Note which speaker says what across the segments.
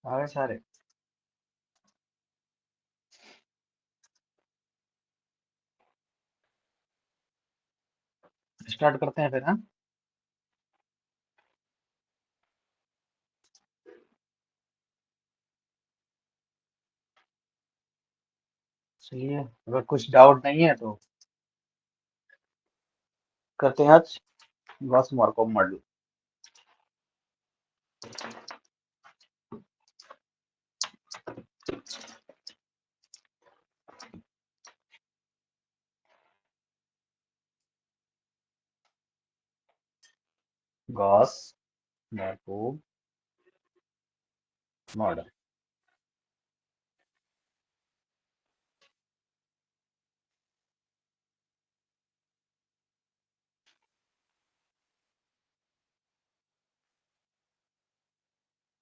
Speaker 1: आ गए सारे। स्टार्ट करते हैं फिर। हाँ, चलिए, अगर कुछ डाउट नहीं है तो करते हैं आज Gauss Markov model. Gauss Markov model.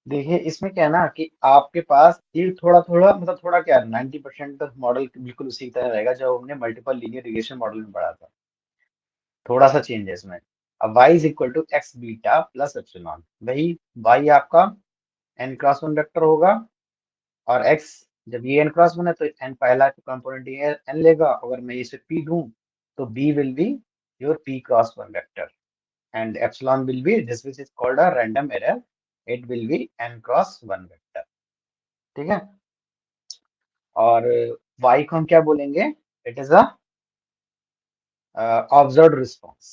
Speaker 1: देखिए, इसमें क्या है ना कि आपके पास ये थोड़ा थोड़ा मतलब थोड़ा क्या 90% मॉडल बिल्कुल उसी की तरह रहेगा जो हमने मल्टीपल लीनियर रिग्रेशन मॉडल में पढ़ा था। थोड़ा सा चेंज है इसमें। अब y is equal to x beta plus epsilon. भाई y आपका n क्रॉस वन वेक्टर होगा, और x जब ये n क्रॉस वन है तो n पहला कंपोनेंट ये n लेगा। अगर मैं इसे p दूं तो b will be your p cross one vector, and epsilon will be this which is called a random error. It will be n cross one vector। ठीक है। और y को हम क्या बोलेंगे? It is a observed response.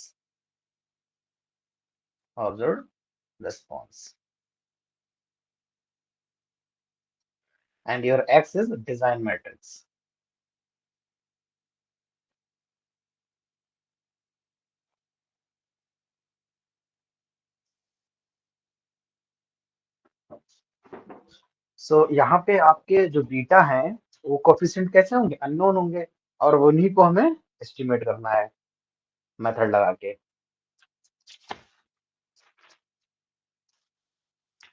Speaker 1: Observed response. And your x is design matrix. So यहाँ पे आपके जो बीटा हैं वो कोफिशिएंट कैसे होंगे? अननोन होंगे, और उन्हीं को हमें एस्टिमेट करना है मेथड लगा के।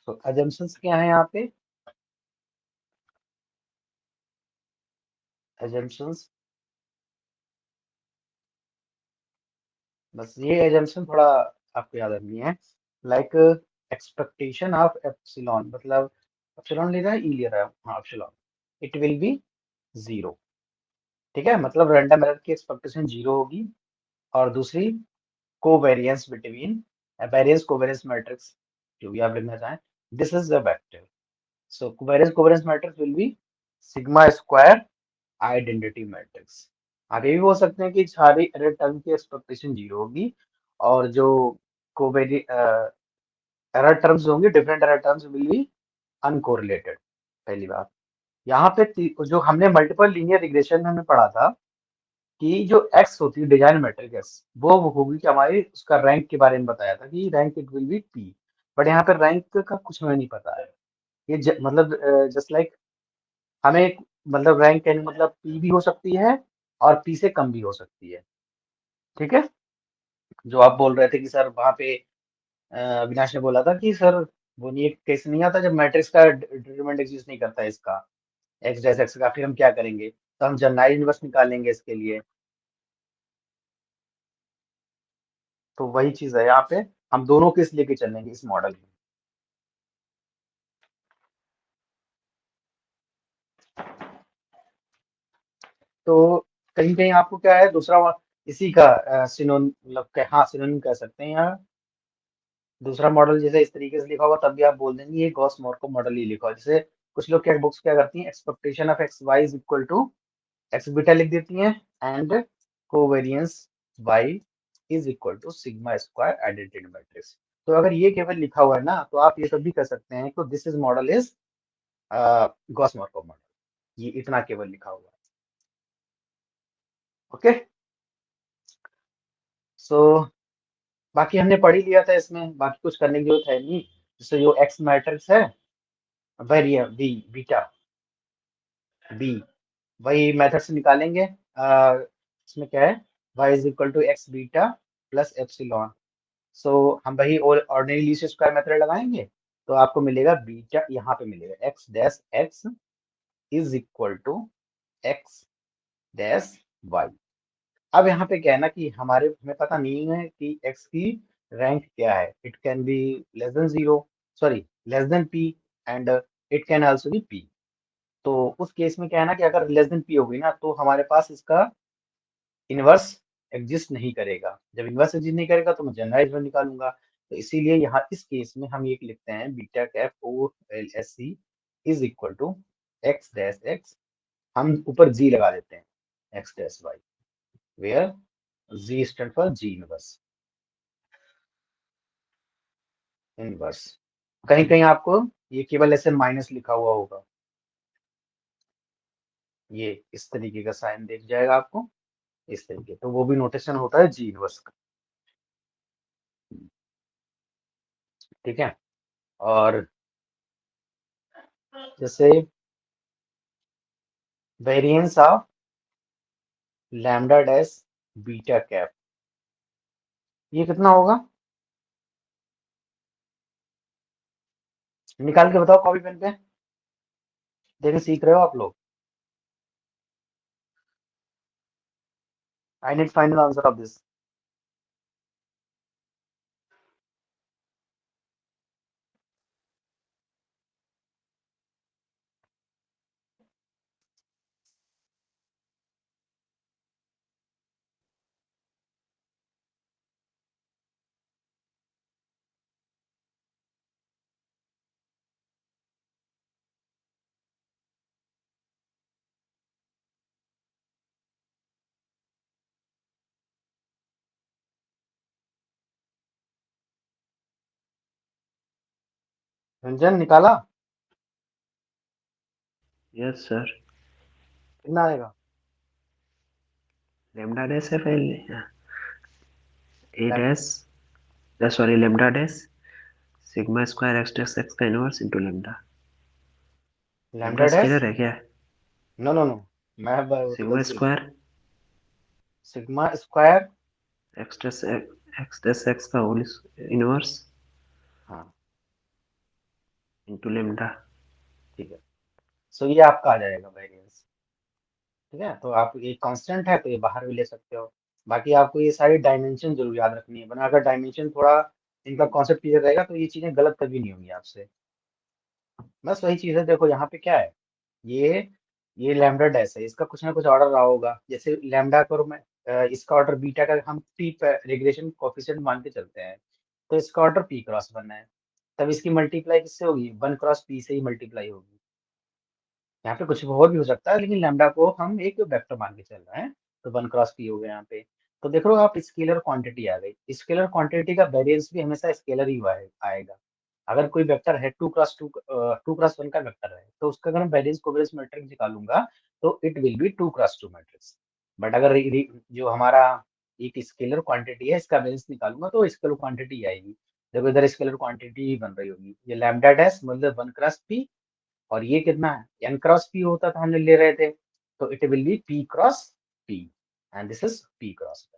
Speaker 1: तो assumptions क्या है यहाँ पे? assumptions, बस ये एजम्पशन थोड़ा आपको याद रखनी है। लाइक एक्सपेक्टेशन ऑफ एप्सिलॉन, मतलब एप्सिलॉन ले रहा है, ई ले रहा है, हाँ epsilon, it will be zero. ठीक है, मतलब रैंडम एरर की एक्सपेक्टेशन जीरो होगी। और दूसरी, covariance between, variance covariance matrix जो भी आप लिखना चाहें, this is the vector. So covariance covariance matrix will be sigma square identity matrix. आगे भी हो सकते हैं कि सारी एरर टर्म की एक्सपेक्टेशन जीरो होगी, और जो कोवेरी एरर टर्म्स होंगे, different error terms will be uncorrelated. पहली बात। यहाँ पे जो हमने मल्टीपल लीनियर रिग्रेशन में पढ़ा था कि जो एक्स होती है डिजाइन मैट्रिक्स एक्स, वो होगी कि हमारी उसका रैंक के बारे में बताया था कि rank it will be P. But यहाँ पे रैंक का कुछ हमें नहीं पता है। ये मतलब जस्ट लाइक हमें मतलब रैंक कहने मतलब पी भी हो सकती है और पी से कम भी हो सकती है। ठीक है। जो आप बोल रहे थे कि सर वहां पे अविनाश ने बोला था कि सर वो नहीं, एक केस नहीं आता जब मैट्रिक्स का डिटरमिनेंट एग्जिस्ट नहीं करता है इसका, एक्स डैश एक्स का, फिर हम क्या करेंगे? तो हम जनरल इनवर्स निकालेंगे इसके लिए। तो वही चीज है यहाँ पे, हम दोनों केस लेके चलेंगे इस मॉडल में। तो कहीं कहीं आपको क्या है दूसरा इसी का सिनोन मतलब हाँ सिनोनिम कह सकते हैं यहाँ। दूसरा मॉडल जैसे इस तरीके से लिखा होगा तब भी आप बोल देंगे ये गॉस मॉर्कव मॉडल ही लिखा हुआ है। जैसे कुछ लोग क्या बुक्स क्या करती हैं, expectation of X Y is equal to x beta लिख देती हैं, and covariance Y is equal to sigma square identity matrix. तो अगर ये केवल लिखा हुआ है ना तो आप ये सब भी कर सकते हैं तो this is model is Gauss Markov model, ये इतना केवल लिखा हुआ है। ओके। सो बाकी हमने पढ़ ही लिया था, इसमें बाकी कुछ करने की जरूरत है नहीं। जैसे जो एक्स मैट्रिक्स है, वेरिएबल बी बीटा बी, वही मेथड से निकालेंगे। इसमें क्या है, y is equal to x beta plus epsilon. So हम वही ऑर्डिनरी लीस्ट स्क्वायर मेथड लगाएंगे, तो आपको मिलेगा बीटा, यहाँ पे मिलेगा X dash X is equal to X dash Y. अब यहाँ पे क्या है ना कि हमें पता नहीं है कि x की रैंक क्या है। It can be less than zero, sorry less than p, and it can also be P. तो उस केस में क्या है ना कि अगर लेस देन पी होगी ना तो हमारे पास इसका इनवर्स एग्जिस्ट नहीं करेगा। जब इनवर्स एग्जिस्ट नहीं करेगा तो मैं जनरलाइज में निकालूंगा। तो इसीलिए यहाँ इस केस में हम ये लिखते हैं beta cap O L S C is equal to X dash X, हम ऊपर जी लगा देते हैं, X dash Y, where G stand for G inverse. Inverse कहीं कहीं आपको ये केवल ऐसे माइनस लिखा हुआ होगा, ये इस तरीके का साइन दिख जाएगा आपको, इस तरीके, तो वो भी नोटेशन होता है जी इनवर्स का। ठीक है। और जैसे variance of lambda dash beta cap, ये कितना होगा? निकाल के बताओ कॉपी पेन पे, देखे सीख रहे हो आप लोग। I need final answer of this. Ranjan निकाला?
Speaker 2: Yes sir.
Speaker 1: कितना आएगा?
Speaker 2: लेमडा डैश है पहले, a
Speaker 1: lam,
Speaker 2: dash, sorry lambda dash sigma square x dash x का inverse into lambda. Lambda
Speaker 1: lambda dash,
Speaker 2: scalar है क्या?
Speaker 1: नो नो नो, मैं वो तो
Speaker 2: सिग्मा
Speaker 1: वैसे ही,
Speaker 2: square
Speaker 1: sigma square,
Speaker 2: x dash x का होल इनवर्स
Speaker 1: हाँ
Speaker 2: इंटू लेमडा।
Speaker 1: ठीक है। सो ये आपका आ जाएगा वेरिएंस। ठीक है, तो आप ये कांस्टेंट है तो ये बाहर भी ले सकते हो। बाकी आपको ये सारी डायमेंशन जरूर याद रखनी है, वरना अगर डायमेंशन थोड़ा इनका कॉन्सेप्ट क्लियर रहेगा तो ये चीजें गलत कभी नहीं होंगी आपसे। बस वही चीज है, देखो यहाँ पे क्या है, ये ये लैम्डा डैश है, इसका कुछ ना कुछ ऑर्डर रहा होगा। जैसे लैम्डा करो मैं, इसका ऑर्डर बीटा का हम टी रिग्रेशन कोफिशिएंट मान के चलते हैं, तो इसका ऑर्डर पी क्रॉस वन है, तब इसकी मल्टीप्लाई किससे होगी? वन क्रॉस पी से ही मल्टीप्लाई होगी। यहाँ पे कुछ और भी हो सकता है, लेकिन लैम्डा को हम एक वेक्टर मान के चल रहे हैं, तो वन क्रॉस पी हो गया यहाँ पे। तो देख लो आप, स्केलर क्वांटिटी आ गई, स्केलर क्वांटिटी का वेरिएंस भी हमेशा स्केलर ही आएगा। अगर कोई वेक्टर है टू क्रॉस वन का वेक्टर है, तो उसका अगर मैं वेरिएंस कोवेरिएंस मैट्रिक्स निकालूंगा तो it will be two cross two matrix. But अगर जो हमारा एक स्केलर क्वांटिटी है, इसका वेरिएंस निकालूंगा तो स्केलर क्वांटिटी आएगी। देखो इधर स्केलर क्वांटिटी बन रही होगी, ये लैम्डा डैश मतलब वन क्रॉस पी, और ये कितना है? एन क्रॉस पी होता था, हम ले रहे थे, तो it will be p cross p, and this is p cross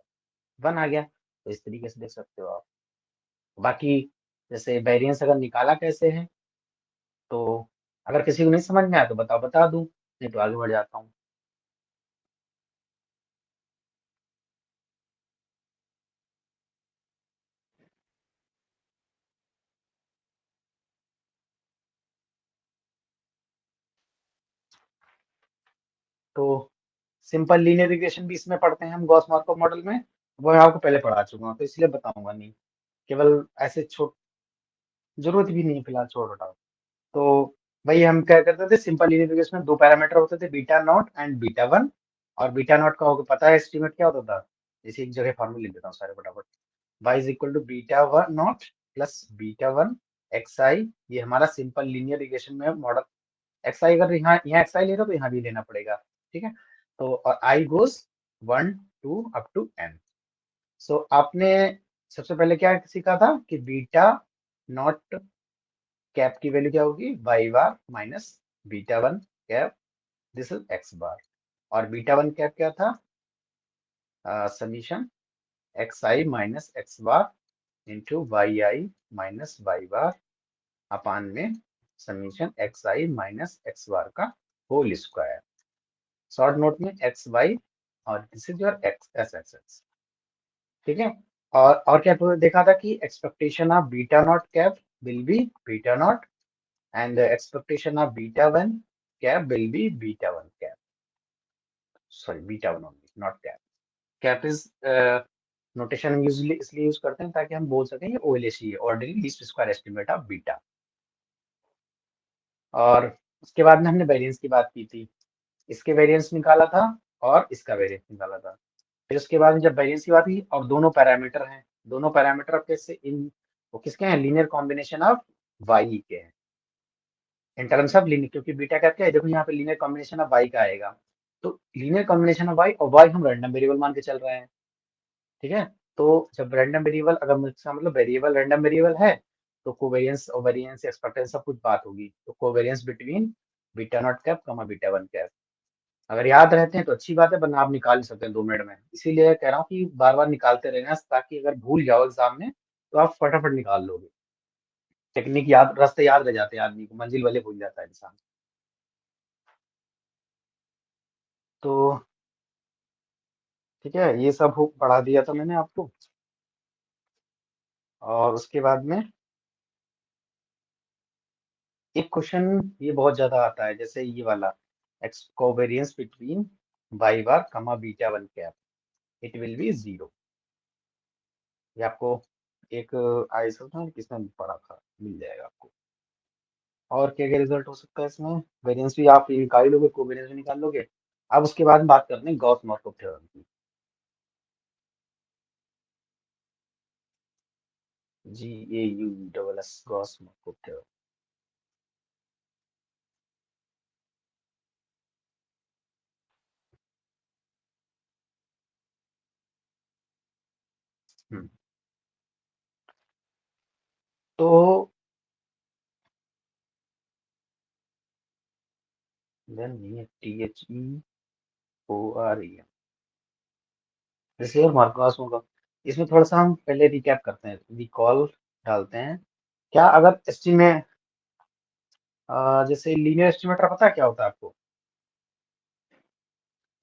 Speaker 1: one आ गया। तो इस तरीके से देख सकते हो आप। बाकी जैसे वेरिएंस अगर निकाला कैसे है, तो अगर किसी को नहीं समझ में आया तो बता दूं, नहीं तो आगे बढ़ जाता हूँ। तो सिंपल लीनियर रिग्रेशन भी इसमें पढ़ते हैं हम गॉस मॉर्कव मॉडल में, वो मैं आपको पहले पढ़ा चुका हूँ तो इसलिए बताऊंगा नहीं, केवल ऐसे छोट, जरूरत भी नहीं है फिलहाल, छोड़ हटाओ। तो भाई हम क्या करते थे, सिंपल लीनियर रिग्रेशन में दो पैरामीटर होते थे, beta not and beta one. और बीटा नॉट का होगा पता है एस्टीमेट क्या होता था? इसी एक जगह फॉर्मूला लिख देता हूँ सारे फटाफट। y is equal to beta one naught plus beta one x i, ये हमारा सिंपल लीनियर रिग्रेशन में मॉडल। एक्स आई अगर यहाँ एक्स आई लेगा तो यहाँ भी लेना पड़ेगा। ठीक है, तो और i goes one to up to n. So आपने सबसे पहले क्या सीखा था कि बीटा नॉट कैप की वैल्यू क्या होगी? Y bar minus beta one cap, this is x bar. और बीटा वन कैप क्या था? Summation x i minus x bar into y I minus y bar upon में summation x i minus x bar का whole square. Short note में x Y, और this is your x S x x. ठीक है। और क्या तो देखा था कि expectation of beta naught cap will B beta not and the expectation of beta 1 cap will be beta 1 cap. Sorry, beta 1 only, not cap. Cap is notation हम usually इसलिए यूज करते हैं ताकि हम बोल सकें ये OLSE है, ordinary least square estimate of beta. और उसके बाद में हमने वेरिएंस की बात की थी, इसके वेरिएंस निकाला था और इसका वेरिएंस निकाला था। फिर उसके बाद में जब वेरिएंस की बात की और दोनों पैरामीटर हैं, दोनों पैरामीटर अब कैसे इन वो किसके हैं, लीनियर कॉम्बिनेशन ऑफ वाई के हैं इन टर्म्स ऑफ लीनियर, क्योंकि बीटा का क्या है, देखो यहाँ पे लीनियर कॉम्बिनेशन ऑफ वाई का आएगा, तो लीनियर कॉम्बिनेशन ऑफ वाई और वाई हम रैंडम वेरिएबल मान के चल रहे हैं, ठीक है। तो जब रैंडम वेरिएबल अगर मुझसे मतलब वेरिएबल रैंडम वेरिएबल है तो कोवेरिएंस और वेरिएंस एक्सपेक्टेंस सब कुछ बात होगी, तो covariance between beta naught cap कमा बीटा वन कैप अगर याद रहते हैं तो अच्छी बात है, वरना आप निकाल नहीं सकते हैं 2 मिनट में। इसीलिए कह रहा हूँ कि बार बार निकालते रहना, ताकि अगर भूल जाओ एग्जाम में तो आप फटाफट निकाल लोगे। टेक्निक याद, रास्ते याद रह जाते हैं आदमी को, मंजिल वाले भूल जाता है इंसान। तो ठीक है, ये सब पढ़ा दिया था मैंने आपको। और उसके बाद में एक क्वेश्चन ये बहुत ज्यादा आता है, जैसे ये वाला एक्स कोवेरियंस बिटवीन वाई बार कमा beta one cap, it will B 0। ये आपको एक आई था किसने पढ़ा था, मिल जाएगा आपको। और क्या क्या रिजल्ट हो सकता है इसमें, वेरिएंस भी आप निकाल ही लोगे, कोवेरियंस भी निकाल लोगे। अब उसके बाद में बात करते हैं गॉस मॉर्कव थ्योरम की। GAUSS Gauss Markov theorem. Hmm, तो देन ये THEOREM जैसे और मार्कस होगा। इसमें थोड़ा सा हम पहले रिकैप करते हैं, रिकॉल डालते हैं। क्या अगर एस्टिमेट जैसे लीनियर एस्टिमेटर पता है क्या होता है आपको,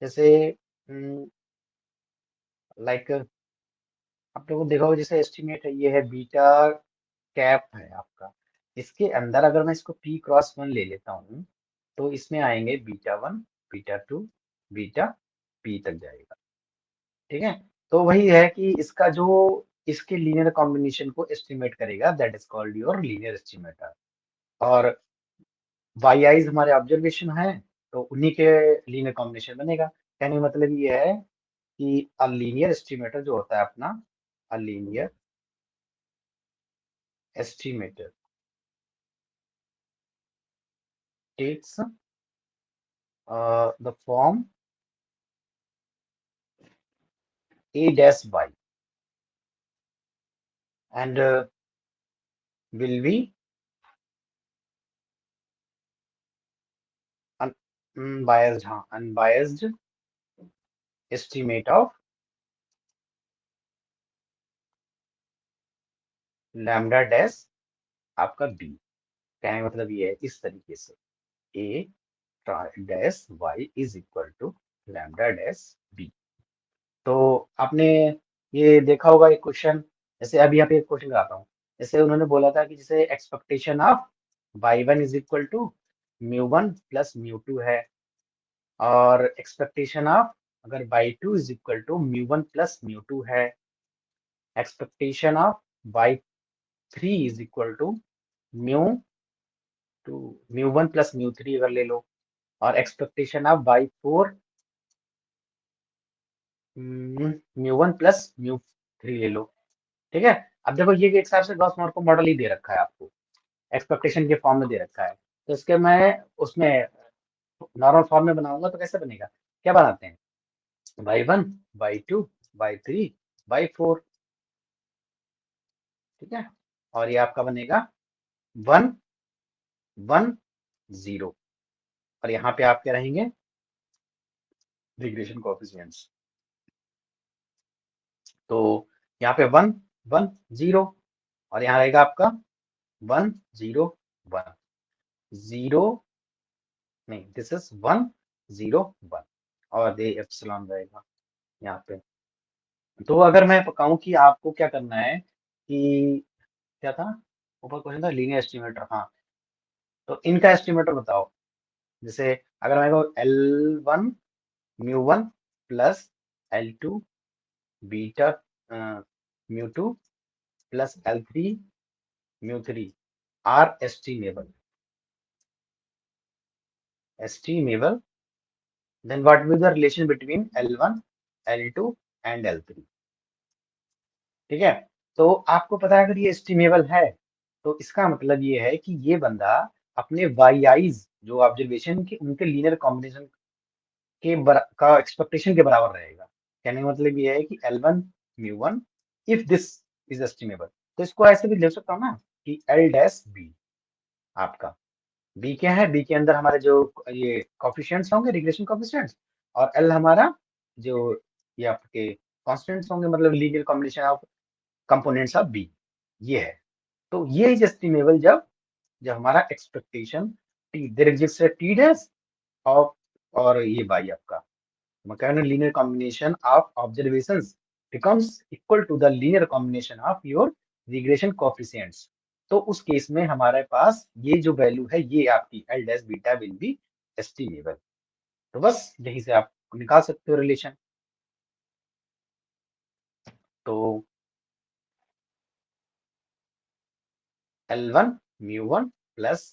Speaker 1: जैसे लाइक आप लोगों को देखा होगा, जैसे एस्टिमेट है, ये है बीटा कैप है आपका, इसके अंदर अगर मैं इसको P क्रॉस 1 ले लेता हूँ तो इसमें आएंगे बीटा 1, बीटा 2, बीटा P तक जाएगा, ठीक है। तो वही है कि इसका जो इसके लीनियर कॉम्बिनेशन को एस्टिमेट करेगा, that is called your linear estimator. और वाई आईज हमारे ऑब्जर्वेशन है, तो उन्हीं के लीनियर कॉम्बिनेशन बनेगा। कहने का मतलब ये है कि अ लीनियर एस्टिमेटर जो होता है अपना, a linear estimator takes the form a dash y and will be unbiased, हाँ unbiased estimate of lambda dash आपका b। कहने का मतलब ये है इस तरीके से a dash y is equal to lambda dash b। तो आपने ये देखा होगा एक क्वेश्चन, जैसे अभी यहाँ पे एक क्वेश्चन कराता हूँ। जैसे उन्होंने बोला था कि जैसे expectation of y1 is equal to mu one plus mu two है, और एक्सपेक्टेशन ऑफ अगर y2 is equal to mu one plus mu two है, expectation of y3 is equal to mu two mu one plus mu three अगर ले लो, और expectation of y4 mu one plus mu three ले लो, ठीक है। अब देखो ये एक हिसाब से गॉस मॉर्कव मॉडल ही दे रखा है आपको, एक्सपेक्टेशन के फॉर्म में दे रखा है, तो इसके मैं उसमें नॉर्मल फॉर्म में बनाऊंगा तो कैसे बनेगा, क्या बनाते हैं, y1 y2 y3 y4, ठीक है। और ये आपका बनेगा 1 1 0, और यहाँ पे आपके रहेंगे रिग्रेशन कोएफिशिएंट्स। तो यहाँ पे 1 1 0, और यहाँ रहेगा आपका 1 0 1 0, नहीं दिस इज 1 0 1, और ये एप्सिलॉन रहेगा यहाँ पे। तो अगर मैं कहूँ कि आपको क्या करना है कि क्या था, ऊपर क्वेश्चन था लीनियर एस्टिमेटर, हाँ। तो इनका एस्टिमेटर बताओ। जैसे अगर मैं कहूँ L1 μ1 plus L2 beta μ2 plus L3 μ3 are estimable, then what will be the relation between L1, L2 and L3? ठीक है। तो आपको पता है अगर ये एस्टिमेबल है तो इसका मतलब ये है कि ये बंदा अपने वाई आईज जो ऑब्जर्वेशन के उनके लीनियर कॉम्बिनेशन का एक्सपेक्टेशन के बराबर रहेगा। कहने का मतलब ये है कि L1 μ1 if this is estimable, तो इसको ऐसे भी लिख सकता हूँ ना कि L डैश बी आपका। बी क्या है, बी के अंदर हमारे जो ये कॉफिशिएंट्स होंगे रिग्रेशन कॉफिशिएंट्स, और एल हमारा जो ये आपके कॉन्स्टेंट्स होंगे, मतलब linear combination of components of B, ये है। तो ये इज एस्टिमेबल जब जब हमारा expectation T there exist T dash of और ये बाई आपका mechanical linear combination of observations becomes equal to the linear combination of your regression coefficients। तो उस केस में हमारे पास ये जो वैल्यू है ये आपकी L dash beta will be estimable. तो बस यही से आप निकाल सकते हो रिलेशन। तो L1 μ1 plus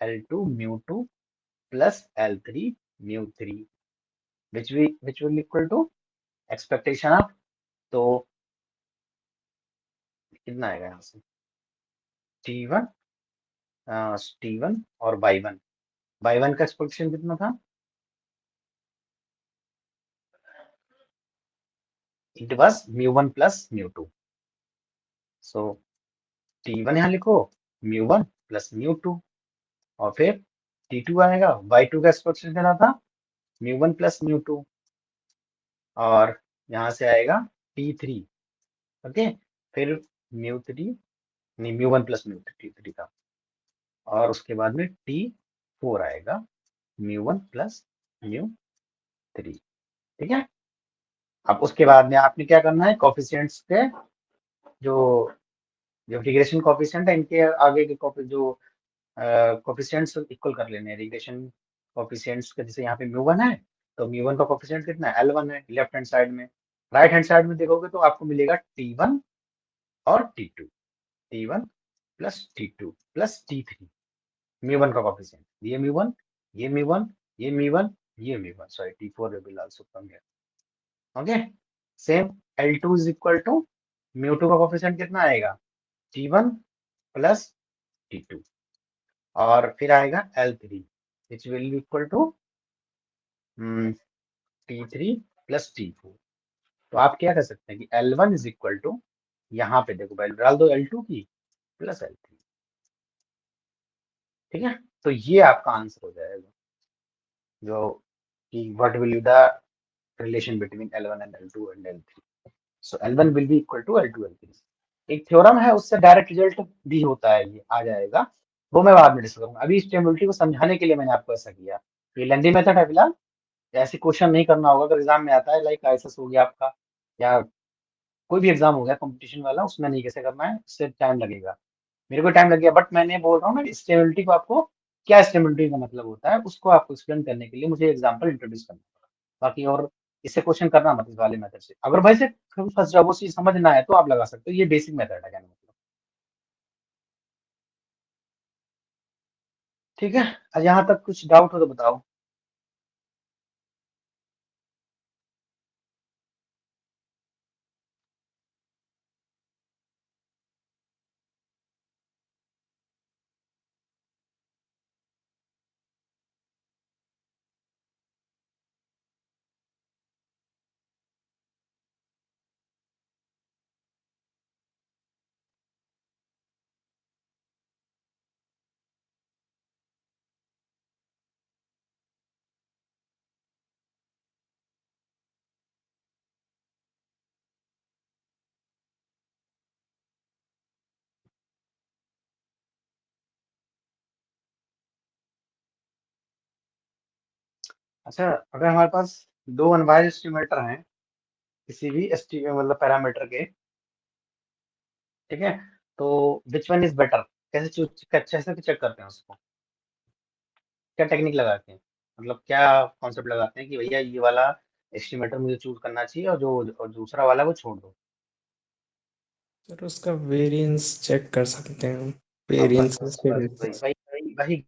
Speaker 1: L2 μ2 plus L3 μ3 which will equal to expectation of, तो कितना आएगा यहाँ से T1 T1 और बाई वन का एक्सपेक्टेशन कितना था, it was μ1 plus μ2। So T1 यहाँ लिखो μ1 प्लस μ2, और फिर T2 आएगा y2 का एक्सपेक्टेशन कितना था μ1 प्लस μ2, और यहाँ से आएगा T3। ओके, फिर μ3 नहीं μ1 प्लस μ3 था, और उसके बाद में T4 आएगा μ1 प्लस μ3। ठीक है। अब उसके बाद में आपने क्या करना है, कॉफिशिएंट्स के जो जो रिग्रेशन कॉफिशिएंट है इनके आगे के जो कॉफिशिएंट्स इक्वल कर लेने हैं रिग्रेशन कॉफिशिएंट्स के। जैसे यहाँ पे μ1 है तो μ1 का कॉफिशिएंट कितना है L1 है लेफ्ट हैंड साइड में। राइट हैंड साइड में देखोगे तो आपको मिलेगा T1 और T2, T1 plus T2 plus T3, μ1 का कॉफिशिएंट ये μ1 ये μ1 ये μ1 ये μ1, sorry T4 will also come here. Okay, same L2 is equal to μ2 का कॉफिशिएंट कितना आएगा T1 प्लस T2, और फिर आएगा L3 which will be equal to T3 plus T4। तो आप क्या कर सकते हैं कि L1 इज इक्वल टू, यहाँ पे देखो वैल्यू डाल दो L2 की प्लस L3। ठीक है, तो ये आपका आंसर हो जाएगा जो कि what will be the relation between L1 and L2 and L3। So L1 will be equal to L2 L3। एक थ्योरम है उससे डायरेक्ट रिजल्ट भी होता है, ये आ जाएगा, वो मैं बाद में डिस्कस करूंगा। अभी स्टेबिलिटी को समझाने के लिए मैंने आपको ऐसा किया। ये लेंदी मेथड है फिलहाल, ऐसे क्वेश्चन नहीं करना होगा अगर एग्जाम में आता है, लाइक आईएसएस हो गया आपका या कोई भी एग्जाम हो गया कंपटीशन वाला, उसमें नहीं कैसे करना है, उससे टाइम लगेगा। मेरे को टाइम लग गया, बट मैंने बोल रहा हूँ ना स्टेबिलिटी को आपको क्या स्टेबिलिटी का मतलब होता है उसको आपको एक्सप्लेन करने के लिए मुझे एग्जाम्पल इंट्रोड्यूस करना पड़ा। बाकी और इससे क्वेश्चन करना मत इस वाले मेथड से। अगर भाई से कभी फंस जाओ वो चीज समझ ना आए तो आप लगा सकते हो, ये बेसिक मेथड है कहने का मतलब। ठीक है, यहाँ तक कुछ डाउट हो तो बताओ। अच्छा, अगर हमारे पास दो अनबायस्ड एस्टिमेटर हैं किसी भी एस्टी मतलब पैरामीटर के, ठीक है, तो विच वन इज बेटर, कैसे चेक करते हैं उसको। क्या टेक्निक लगाते हैं, मतलब क्या कॉन्सेप्ट लगाते हैं कि भैया ये वाला एस्टिमेटर मुझे चूज करना चाहिए और जो और दूसरा वाला वो छोड़ दो।
Speaker 3: सर उसका वेरिएंस चेक कर सकते हैं हम,
Speaker 1: अब बस
Speaker 3: वेरिएंसेस
Speaker 1: बस
Speaker 3: के
Speaker 1: बस वही
Speaker 3: बेसिस।
Speaker 1: वही वही वही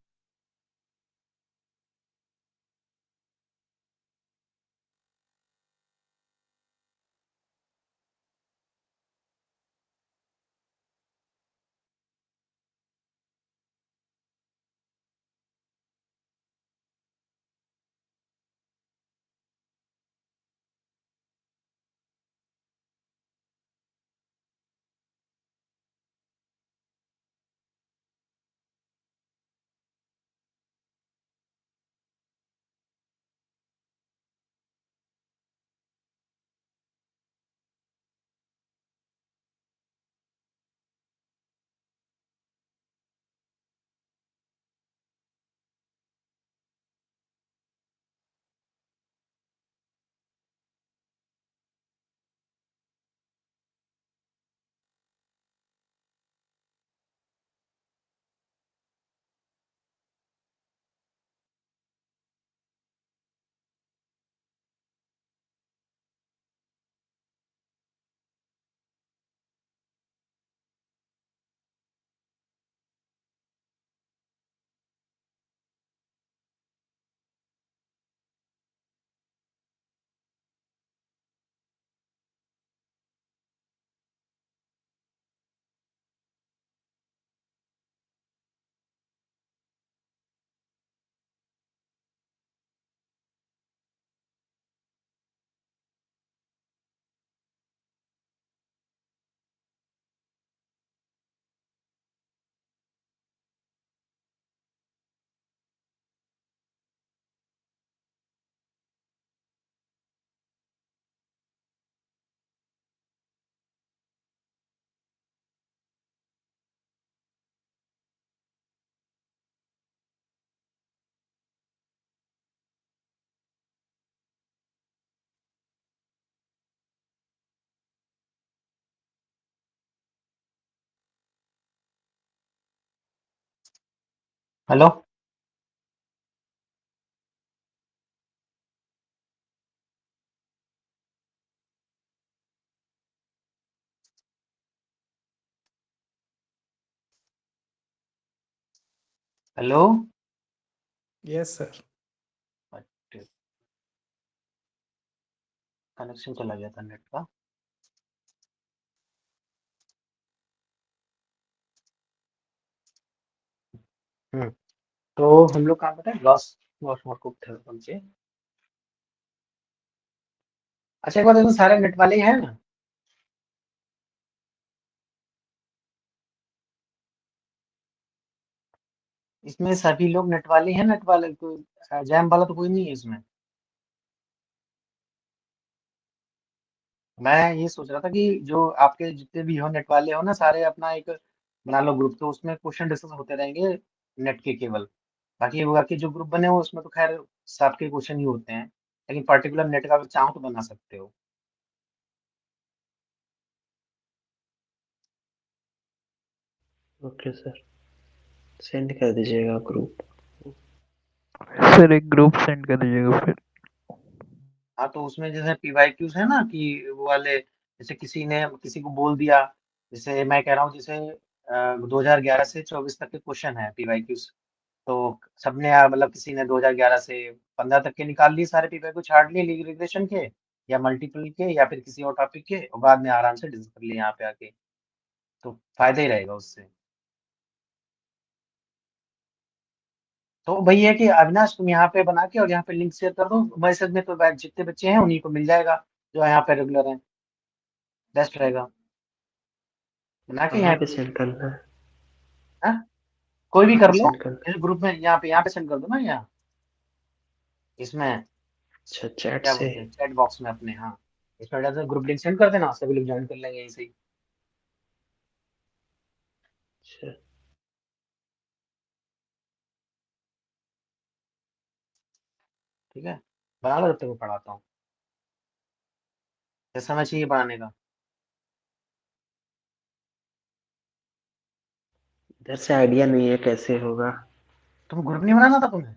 Speaker 1: hello. Hello.
Speaker 3: Yes sir.
Speaker 1: Connection चला गया था नेट का। हम्म। तो हम लोग कहाँ पता है, लॉस लॉस मार्कअप थे उनसे। अच्छा एक बात, इसमें सारे नेट वाले ही हैं ना? इसमें सभी लोग नेट वाले हैं, नेट वाले कोई जैम वाला तो कोई नहीं है इसमें? मैं ये सोच रहा था कि जो आपके जितने भी हो नेट वाले हो ना, सारे अपना एक बना लो ग्रुप, तो उसमें क्वेश्चन डिस्कस होते रहेंगे नेट के केवल। बाकी जो ग्रुप बने हो उसमें तो खैर सबके क्वेश्चन ही होते हैं, लेकिन पर्टिकुलर नेट का अगर चाहो तो बना सकते हो।
Speaker 2: ओके सर, सेंड कर दीजिएगा ग्रुप।
Speaker 4: सर एक ग्रुप सेंड कर दीजिएगा फिर।
Speaker 1: हाँ तो उसमें जैसे पीवाईक्यूज है ना कि वो वाले, जैसे किसी ने किसी को बोल दिया, जैसे मैं कह रहा हूँ जैसे 2011 से 24 तक के क्वेश्चन है पीवाईक्यूज, तो सबने मतलब किसी ने 2011 से 15 तक के निकाल लिए, सारे पीवाईक्यू छाट लिए रिग्रेशन के या मल्टीपल के या फिर किसी और टॉपिक के, और बाद में आराम से डिस्कस कर लिए यहाँ पे आके, तो फायदा ही रहेगा उससे। तो वही है कि अविनाश तुम यहाँ पे बना के और यहाँ पे लिंक शेयर कर दो मैसेज में, तो जितने बच्चे हैं उन्हीं को मिल जाएगा जो यहाँ पे रेगुलर हैं, बेस्ट रहेगा। बना के
Speaker 2: कहाँ
Speaker 1: यहाँ
Speaker 2: पे
Speaker 1: पे,
Speaker 2: सेंड करना है?
Speaker 1: हाँ, कोई भी
Speaker 2: कहाँ
Speaker 1: कर
Speaker 2: पे
Speaker 1: लो,
Speaker 2: सेंड करना है?
Speaker 1: इस ग्रुप में यहाँ पे सेंड कर दो ना, यहाँ इसमें
Speaker 2: अच्छा, चैट
Speaker 1: क्या
Speaker 2: से।
Speaker 1: बोलते हैं चैट बॉक्स में अपने, हाँ इसमें डाल ग्रुप लिंक सेंड कर देना, सभी लोग ज्वाइन कर लेंगे यहीं से ही।
Speaker 2: अच्छा,
Speaker 1: ठीक है, बना लो जब तक मैं पढ़ाता हूँ, जैसा समय चाहिए पढ़ाने का।
Speaker 2: इधर से आइडिया नहीं है कैसे होगा।
Speaker 1: तुम ग्रुप नहीं बनाना था तुम्हें?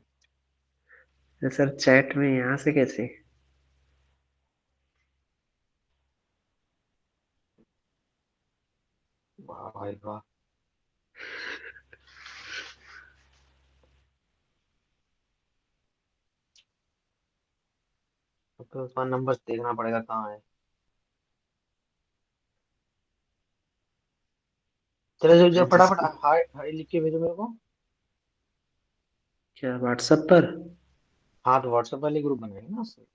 Speaker 2: सर चैट में यहाँ से कैसे?
Speaker 1: वाह भाई वाह। तो उसका नंबर देखना पड़ेगा कहाँ है। चलो जो जो फटाफट
Speaker 2: जिसको
Speaker 1: हाय हाय लिख के भेजो मेरे को।
Speaker 2: क्या व्हाट्सएप पर?
Speaker 1: हाँ तो व्हाट्सएप वाले ग्रुप बनाएंगे ना उससे।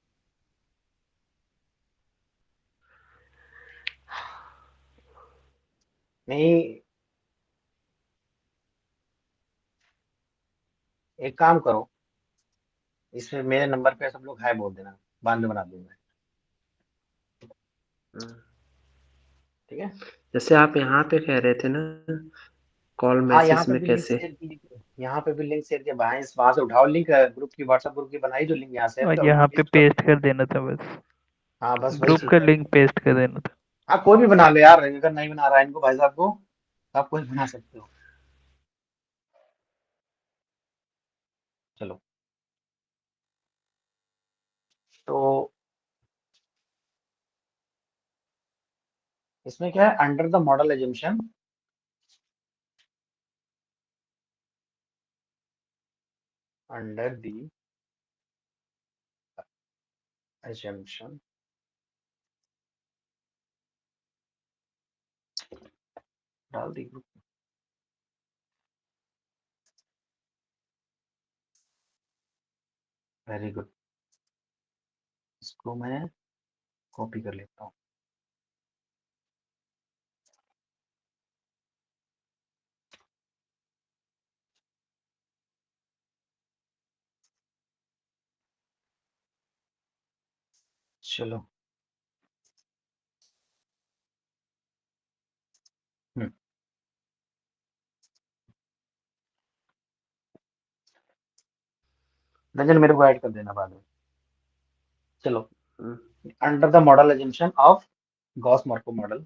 Speaker 1: नहीं, एक काम करो, इसमें मेरे नंबर पे सब लोग हाय बोल देना, बाद में बना दूंगा। ठीक है।
Speaker 2: जैसे आप यहाँ पे कह रहे थे ना, कॉल
Speaker 1: हाँ यहाँ
Speaker 2: मैसेज
Speaker 1: पे
Speaker 2: में
Speaker 1: भी लिंक
Speaker 2: कैसे?
Speaker 1: शेयर की, यहाँ पे भी लिंक शेयर किया भाई, वहां से उठाओ लिंक, ग्रुप की व्हाट्सएप ग्रुप की बनाई जो लिंक यहाँ शेयर
Speaker 4: और
Speaker 1: करो
Speaker 4: यहाँ पे
Speaker 1: पेस्ट करो।
Speaker 4: पेस्ट कर देना था बस,
Speaker 1: हाँ बस वही
Speaker 4: ग्रुप
Speaker 1: चीज
Speaker 4: का
Speaker 1: है।
Speaker 4: लिंक पेस्ट कर देना था।
Speaker 1: हाँ कोई भी बना लो यार, अगर नहीं बना रहा है इनको भाई साहब को, आप कोई बना सकते हो। चलो, तो इसमें क्या है, under the model assumption, under the assumption, डाल दी ग्रुप। वेरी गुड, इसको मैं कॉपी कर लेता हूँ। चलो, हम्म, रंजन मेरे को ऐड कर देना बाद में। चलो, under the model assumption of Gauss Marco model,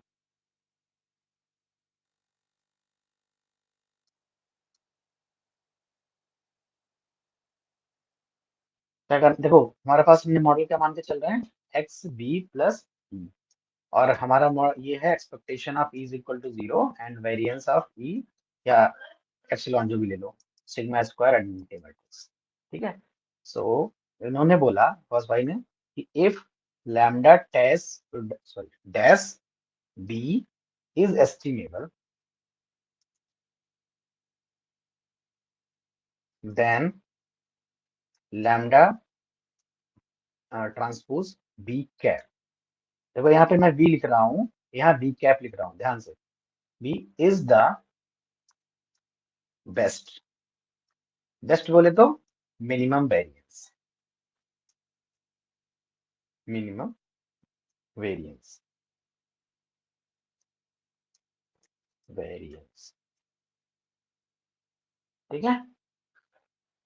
Speaker 1: क्या कर, देखो हमारे पास हमने मॉडल क्या मान के चल रहे हैं, एक्स बी प्लस ई, और हमारा ये है expectation of e is equal to 0 and variance of e या एप्सिलॉन जो भी ले लो, सिग्मा स्क्वायर एडमिटे मैट्रिक्स। ठीक है। सो इन्होंने बोला बॉस भाई ने कि if lambda test sorry dash b is estimable, then lambda transpose B cap. देखो यहाँ पे मैं बी लिख रहा हूँ, यहाँ बी कैप लिख रहा हूँ, ध्यान से, B is the best, best बोले तो minimum variance, minimum variance, variance. ठीक है।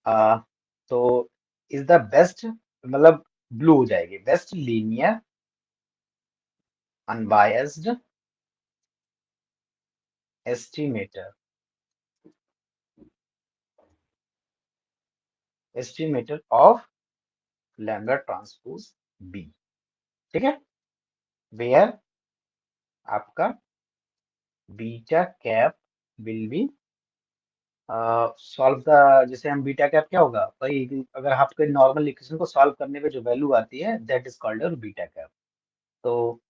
Speaker 1: आ, तो इज द बेस्ट, मतलब ब्लू हो जाएगी, best linear unbiased estimator, estimator of lambda transpose B. ठीक है। वेयर आपका beta cap will be solve the, जैसे हम बीटा कैप क्या होगा भाई, अगर आपके नॉर्मल इक्वेशन को सॉल्व करने पे जो वैल्यू आती है that is called your beta cap. तो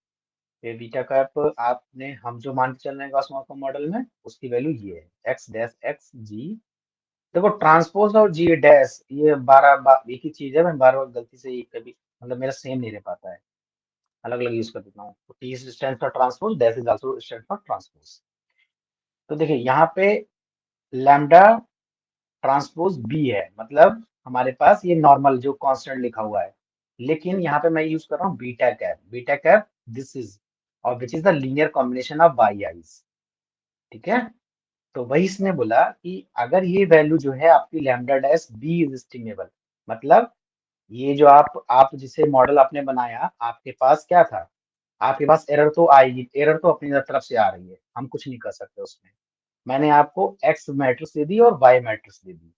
Speaker 1: ये बीटा कैप आपने, हम जो मान के चल रहे हैं गॉस मॉर्को मॉडल में, उसकी वैल्यू ये है एक्स डैश एक्स जी। देखो ट्रांसपोज और जी डैश ये एक ही चीज है, मैं बार बार गलती से ये कभी, मतलब मेरा सेम नहीं रह पाता है, अलग अलग यूज कर देता हूँ। तो T stand for transpose, dash is also stand for transpose. तो देखिए यहाँ पे लैम्डा ट्रांसपोज बी है, मतलब हमारे पास ये नॉर्मल जो कांस्टेंट लिखा हुआ है, लेकिन यहाँ पे मैं यूज कर रहा हूँ beta cap, beta cap this is, और which is the linear combination of by i's. ठीक है। तो वही इसने बोला कि अगर ये वैल्यू जो है आपकी lambda dash b is estimable, मतलब ये जो आप जिसे मॉडल आपने बनाया, आपके पास क्या था, आपके पास एरर तो आएगी, एरर तो अपनी तरफ से आ रही है, हम कुछ नहीं कर सकते उसमें। मैंने आपको एक्स मैट्रिक्स दे दी और वाई मैट्रिक्स दे दी।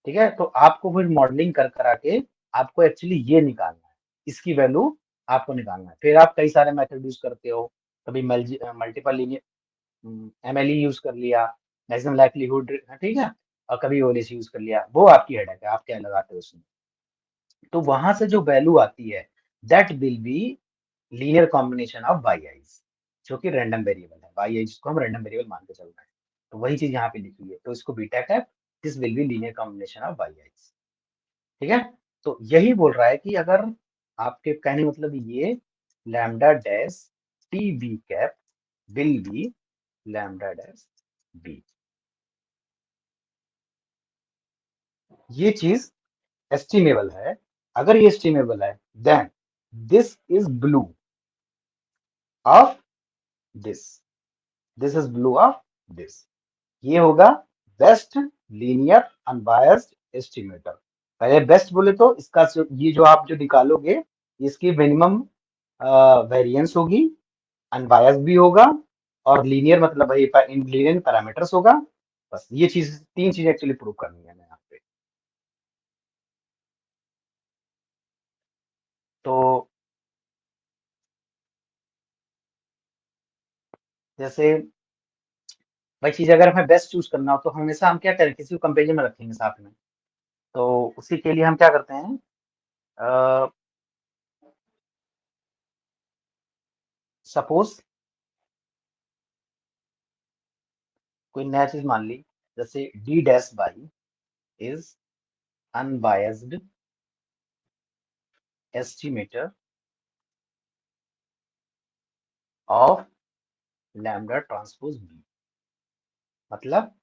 Speaker 1: ठीक है, तो आपको फिर मॉडलिंग कर करा के आपको एक्चुअली ये निकालना है, इसकी वैल्यू आपको निकालना है। फिर आप कई सारे मेथड यूज करते हो, कभी मल्टीपल लीनियर एमएलई यूज कर लिया, मैक्सिमम लाइक्लीहुड, ठीक है, और कभी ओएलएच यूज कर लिया, वो आपकी हेडेक है, आप क्या लगाते हो उसमें। तो वहां से जो वैल्यू आती है that will be linear combination of Y I's, जो कि रैंडम वेरिएबल है, वाई आईज को हम रैंडम वेरिएबल मान के चल रहे हैं। तो वही चीज यहाँ पे लिखी है, तो इसको beta cap, this will be linear combination of Y I's. ठीक है, तो यही बोल रहा है कि अगर आपके कहने मतलब ये lambda dash T B cap will be lambda dash B, ये चीज एस्टिमेबल है। अगर ये एस्टिमेबल है then this is blue of this, this is blue of this, ये होगा बेस्ट लीनियर अनबायस्ड एस्टिमेटर। पहले बेस्ट बोले तो इसका ये जो आप जो निकालोगे इसकी मिनिमम वेरिएंस होगी, अनबायस्ड भी होगा, और लीनियर मतलब भाई लीनियर पैरामीटर्स होगा। बस ये चीज, तीन चीजें एक्चुअली प्रूव करनी है यहाँ पे। तो जैसे भाई चीज अगर हमें बेस्ट चूज करना हो तो हमेशा हम क्या करें, किसी को कंपेरिजन में रखेंगे साथ में। तो उसी के लिए हम क्या करते हैं, सपोज कोई नया चीज मान ली, जैसे d dash by is unbiased estimator of lambda transpose b, मतलब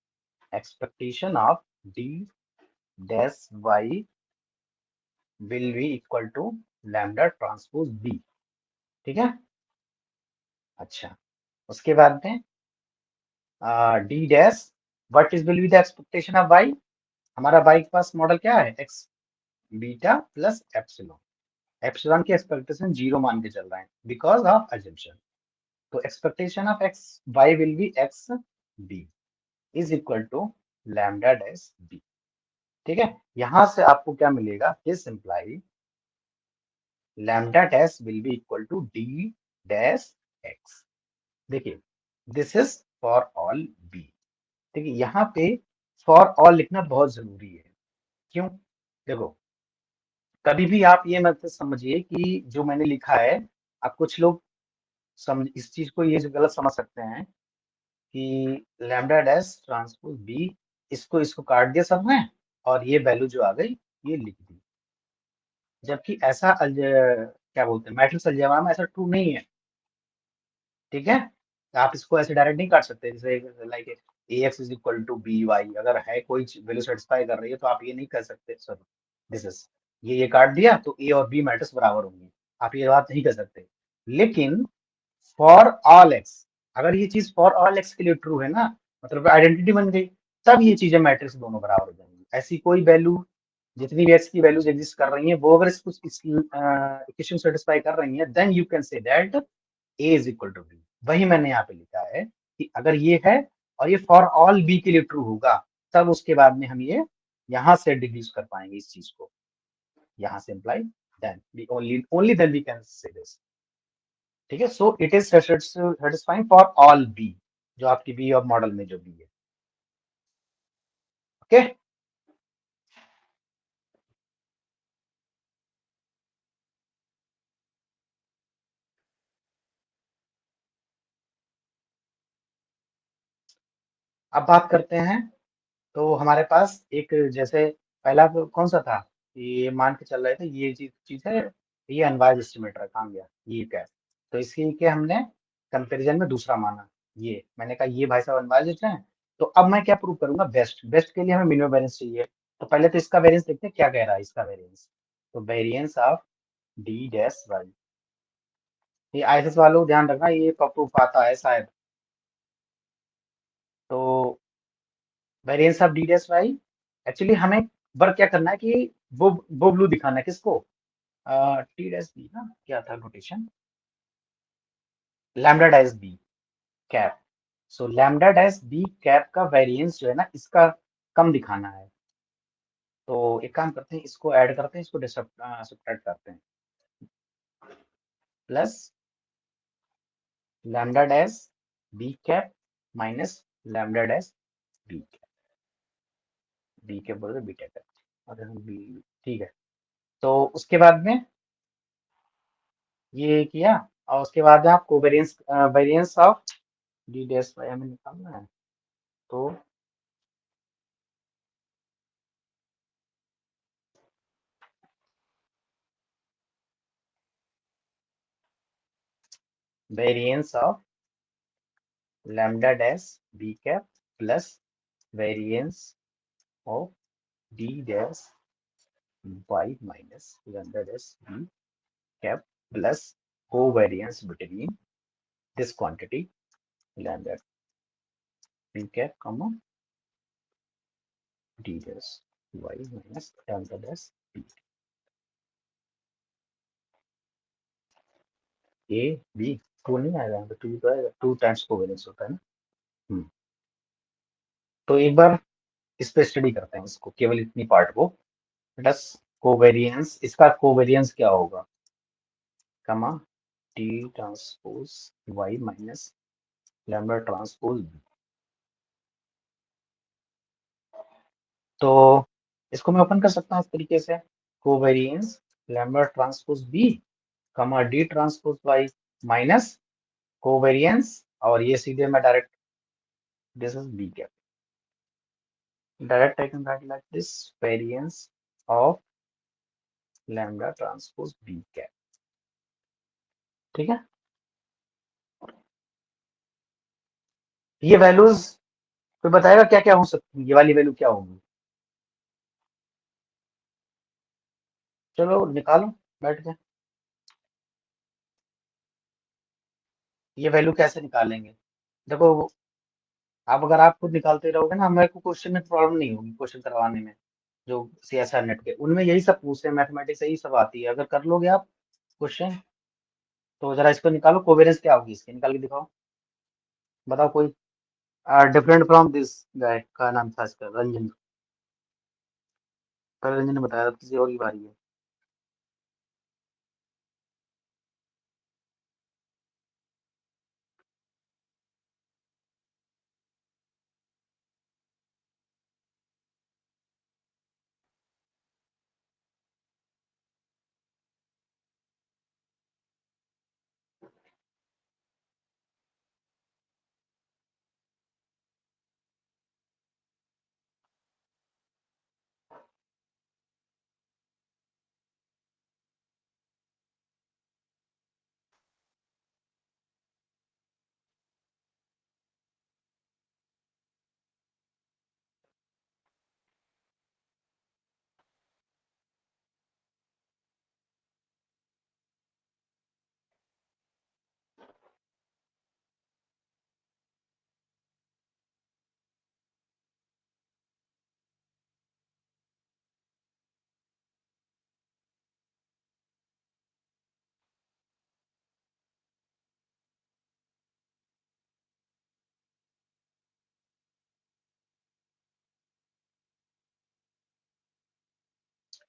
Speaker 1: expectation of D dash y will be equal to lambda transpose B. ठीक है, अच्छा, उसके बाद में d dash what is will be the expectation of y, हमारा y के पास मॉडल क्या है, x beta plus epsilon, epsilon की एक्सपेक्टेशन जीरो मान के चल रहे हैं बिकॉज ऑफ अजम्पशन। तो expectation of X Y will be x b is equal to lambda dash B. ठीक है, यहां से आपको क्या मिलेगा, this imply lambda dash will be equal to D dash x. देखिए this is for all b. ठीक है, यहाँ पे फॉर ऑल लिखना बहुत जरूरी है। क्यों, देखो कभी भी आप ये मत समझिए कि जो मैंने लिखा है, आप कुछ लोग समझ इस चीज को ये गलत समझ सकते हैं कि लैम्डा डैश ट्रांसपोज बी, इसको इसको काट दिया सबने और ये वैल्यू जो आ गई ये लिख दी, जबकि ऐसा क्या बोलते हैं मैट्रिक्स अलजेब्रा में ऐसा ट्रू नहीं है। ठीक है, आप इसको ऐसे डायरेक्ट नहीं काट सकते, जैसे like A X is equal to B Y, अगर है कोई वैल्यू सेटिस्फाई कर रही है तो आप ये नहीं कर सकते, सॉरी दिस इज, ये काट दिया तो ए और बी मैट्रिक्स बराबर होंगे, आप ये बात नहीं कर सकते। लेकिन फॉर ऑल एक्स, अगर ये चीज फॉर ऑल एक्स के लिए ट्रू है ना, मतलब आइडेंटिटी बन गई, तब ये चीजें मैट्रिक्स दोनों बराबर हो जाएंगी। ऐसी कोई वैल्यू, जितनी भी एक्स की वैल्यूज एग्जिस्ट कर रही हैं वो अगर इसको इस इक्वेशन सेटिस्फाई कर रही हैं, then you can say that A is equal to B. वही मैंने यहाँ पे लिखा है कि अगर ये है और ये फॉर ऑल बी के लिए ट्रू होगा, तब उसके बाद में हम ये यहाँ से डिड्यूस कर पाएंगे इस चीज को, यहाँ से imply then we only then we can say this. ठीक है, so it is satisfying for all B, जो आपकी बी और मॉडल में जो बी है। ओके, अब बात करते हैं। तो हमारे पास एक जैसे पहला तो कौन सा था, ये मान के चल रहे थे ये चीज चीज है, ये अनवाइज एस्टिमेटर है, कहाँ गया ये क्या है, तो इसके के हमने कंपैरिजन में दूसरा माना, ये मैंने कहा ये भाई साहब अनवाइज है। तो अब मैं क्या प्रूव करूंगा, बेस्ट, बेस्ट के लिए हमें मिनिमम वेरिएंस चाहिए। तो पहले तो इसका वेरिएंस देखते हैं क्या कह रहा है इसका वेरिएंस। तो variance of D dash Y, ये आईएसएस वालों ध्यान रखना ये प्रूफ आता है शायद। तो variance of D dash Y, actually हमें वर्क क्या करना है कि वो ब्लू दिखाना है किसको, टी डैश बी ना, क्या था notation, lambda dash B cap. So lambda dash B cap का वेरिएंस जो है ना इसका कम दिखाना है। तो एक काम करते हैं, इसको ऐड करते हैं, इसको सब्ट्रैक्ट करते हैं, plus lambda dash B cap minus lambda dash B cap, B cap बोल रहे बीटा कैप, और बी, ठीक है। तो उसके बाद में ये किया, और उसके बाद आप covariance variance of D dash Y हमें निकालना है, तो variance of lambda dash B cap plus variance of D dash Y minus lambda dash B cap plus covariance between this quantity lambda B cap comma D dash Y minus lambda dash B, A B two नहीं आएगा, to तो आएगा, two times covariance होता है ना। तो एक बार इस पे स्टडी करते हैं इसको, केवल इतनी पार्ट को, प्लस कोवेरियंस, इसका कोवेरियंस क्या होगा, comma T transpose Y minus lambda transpose B. तो इसको मैं ओपन कर सकता हूँ इस तरीके से, covariance lambda transpose B comma D transpose Y minus covariance, और ये सीधे मैं direct, this is B cap, direct I can write like this, variance of lambda transpose B cap, ठीक है। ये वैल्यूज कोई बताएगा क्या क्या हो सकती है, ये वाली वैल्यू क्या होगी, चलो निकालो बैठ के, ये वैल्यू कैसे निकालेंगे, देखो आप अगर आप खुद निकालते रहोगे ना, मेरे को क्वेश्चन में प्रॉब्लम नहीं होगी, क्वेश्चन करवाने में, जो CSR नेट के उनमें यही सब पूछते हैं, मैथमेटिक्स यही सब आती है, अगर कर लोगे आप क्वेश्चन, तो जरा इसको निकालो, कोवेरियंस क्या होगी इसकी, निकाल के दिखाओ, बताओ कोई, डिफरेंट फ्रॉम दिस गाय का नाम था इसका रंजन, कल रंजन ने बताया था, किसी और की बारी है।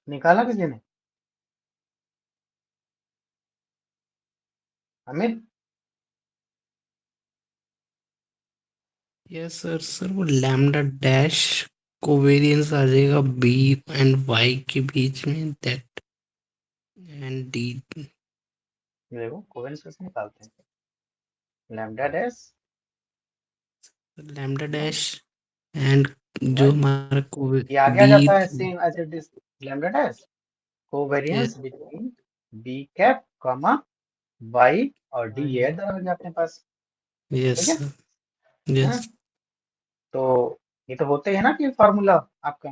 Speaker 1: निकाला किसी ने, अमित,
Speaker 5: यस सर। सर वो लैम्डा डैश कोवेरियंस आ जाएगा बी एंड वाई के बीच में, दैट एंड डी।
Speaker 1: देखो कोवेरियंस कैसे निकालते हैं, lambda dash
Speaker 5: lambda dash and जो
Speaker 1: वाई,
Speaker 5: हमारा
Speaker 1: ये आगे आ
Speaker 5: बी।
Speaker 1: जाता है same as it is, lambda dash covariance
Speaker 5: yes
Speaker 1: between B cap comma Y और डी, ये
Speaker 5: वाई।
Speaker 1: इधर आ गया अपने पास,
Speaker 5: यस
Speaker 1: ठीक है।
Speaker 5: सर।
Speaker 1: हाँ,
Speaker 5: यस।
Speaker 1: तो ये तो होते हैं ना कि फॉर्मूला आपका,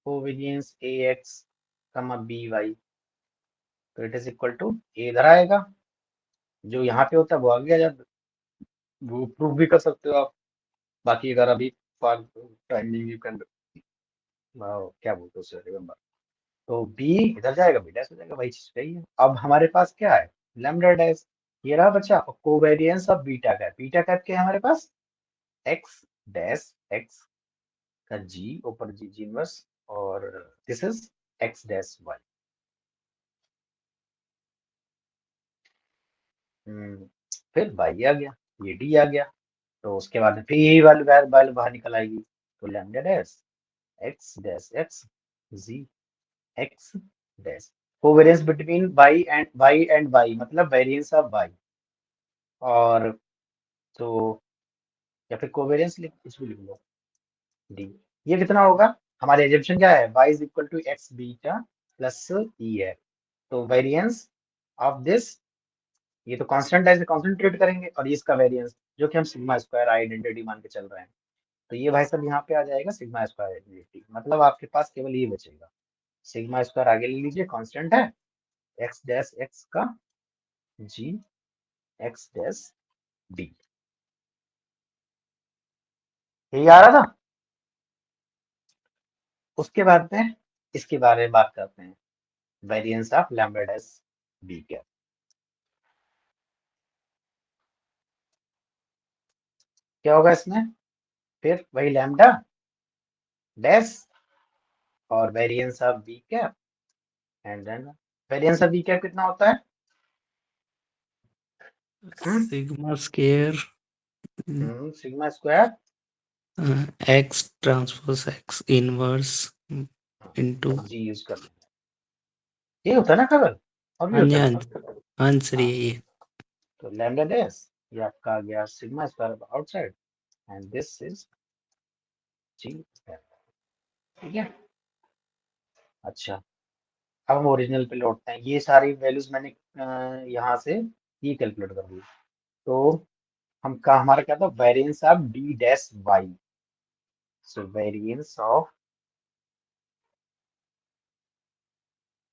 Speaker 1: कोवेरियंस ए एक्स कमा बी वाई, तो इट इज इक्वल टू, ए इधर आएगा, जो यहाँ पे होता है वो आगे आ जाता है, वो प्रूव भी कर सकते हो आप, बाकी अगर अभी टाइमिंग यू कैन, क्या बोलते हो उसे, रिमेम्बर, तो बी इधर जाएगा, बी डैश हो जाएगा, वही चीज सही है। अब हमारे पास क्या है, लैम्डा डैश, ये रहा बच्चा, covariance of beta cap, beta cap क्या है हमारे पास, एक्स डैश एक्स का जी ऊपर जी इनवर्स और this is X dash Y. फिर वाई आ गया, ये डी आ गया, तो उसके बाद फिर यही वाली वैल्यू बाहर निकल आएगी, तो lambda dash x G x dash covariance between Y and Y मतलब वेरिएंस ऑफ वाई, और तो या फिर कोवेरियंस लिख कुछ भी लिख लो डी। ये कितना होगा, हमारे एजम्पशन क्या है, y is equal to x beta plus e है, तो वेरिएंस ऑफ दिस, ये तो कांस्टेंट है, इसे कांस्टेंट ट्रीट करेंगे, और ये इसका वेरिएंस जो कि हम सिग्मा स्क्वायर आइडेंटिटी मान के चल रहे हैं, तो ये भाई सब यहाँ पे आ जाएगा सिग्मा स्क्वायर आइडेंटिटी, मतलब आपके पास केवल ये बचेगा, सिग्मा स्क्वायर आगे ले लीजिए, कांस्टेंट है, एक्स डैश एक्स का जी एक्स डैश डी। यही आ रहा था। उसके बाद में इसके बारे में बात करते हैं, variance of lambda dash B क्या, क्या होगा इसमें, फिर वही लैम्डा डैश और variance of b cap, and then variance of b cap कितना होता है,
Speaker 5: sigma square
Speaker 1: sigma square
Speaker 5: x transpose x inverse into.
Speaker 1: G use कर लेंगे, ये होता है ना केवल, और भी
Speaker 5: हाँ जी,
Speaker 1: होता
Speaker 5: हाँ
Speaker 1: है।
Speaker 5: जी, आंसर यही है।
Speaker 1: तो लैम्डा डैश ये आपका आ गया sigma square outside, and this is G, ठीक है। अच्छा, अब हम ओरिजिनल पे लौटते हैं, ये सारी वैल्यूज मैंने यहाँ से ये कैलकुलेट कर दी, तो हम का हमारा क्या था, variance of D dash Y, so variance of,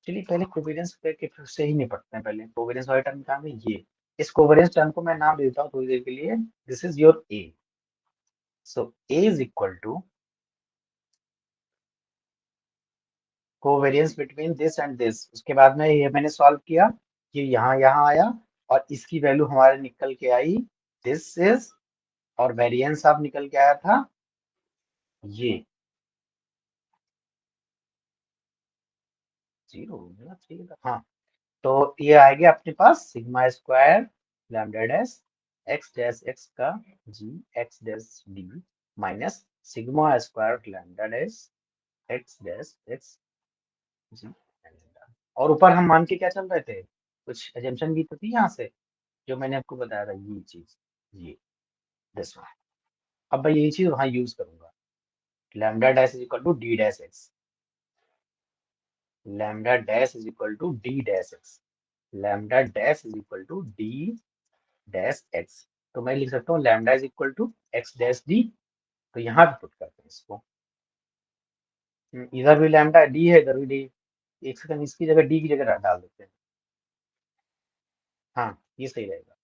Speaker 1: चलिए पहले कोवेरियंस के फिर से ही निपटते हैं, पहले कोवेरियंस वाला टर्म क्या है, ये इस कोवेरियंस टर्म को मैं नाम देता हूँ थोड़ी देर के लिए, this is your A, so A is equal to covariance between this and this, उसके बाद में ये मैंने सॉल्व किया, ये यहाँ आया, और इसकी वैल्यू हमारे निकल के आई दिस इज, और वेरिएंस ऑफ निकल के आया था ये, जीरो होना चाहिए था, हाँ, तो ये आएगा अपने पास sigma square lambda dash x का G x dash d minus sigma square lambda dash x G lambda, और ऊपर हम मान के क्या चल रहे थे, कुछ एजम्पशन भी तो थी यहाँ से, जो मैंने आपको बताया था ये चीज, ये दिस वन, अब मैं यही चीज वहां यूज करूंगा, lambda dash is equal to D dash X, lambda dash is equal to D dash X, lambda dash is equal to D dash X, तो मैं लिख सकता हूँ lambda is equal to X dash D, तो यहाँ पे put करते हैं इसको, इधर भी लैम्डा डी है, इधर भी डी, एक सेकंड इसकी जगह डी की जगह डाल देते हैं, हाँ ये सही रहेगा,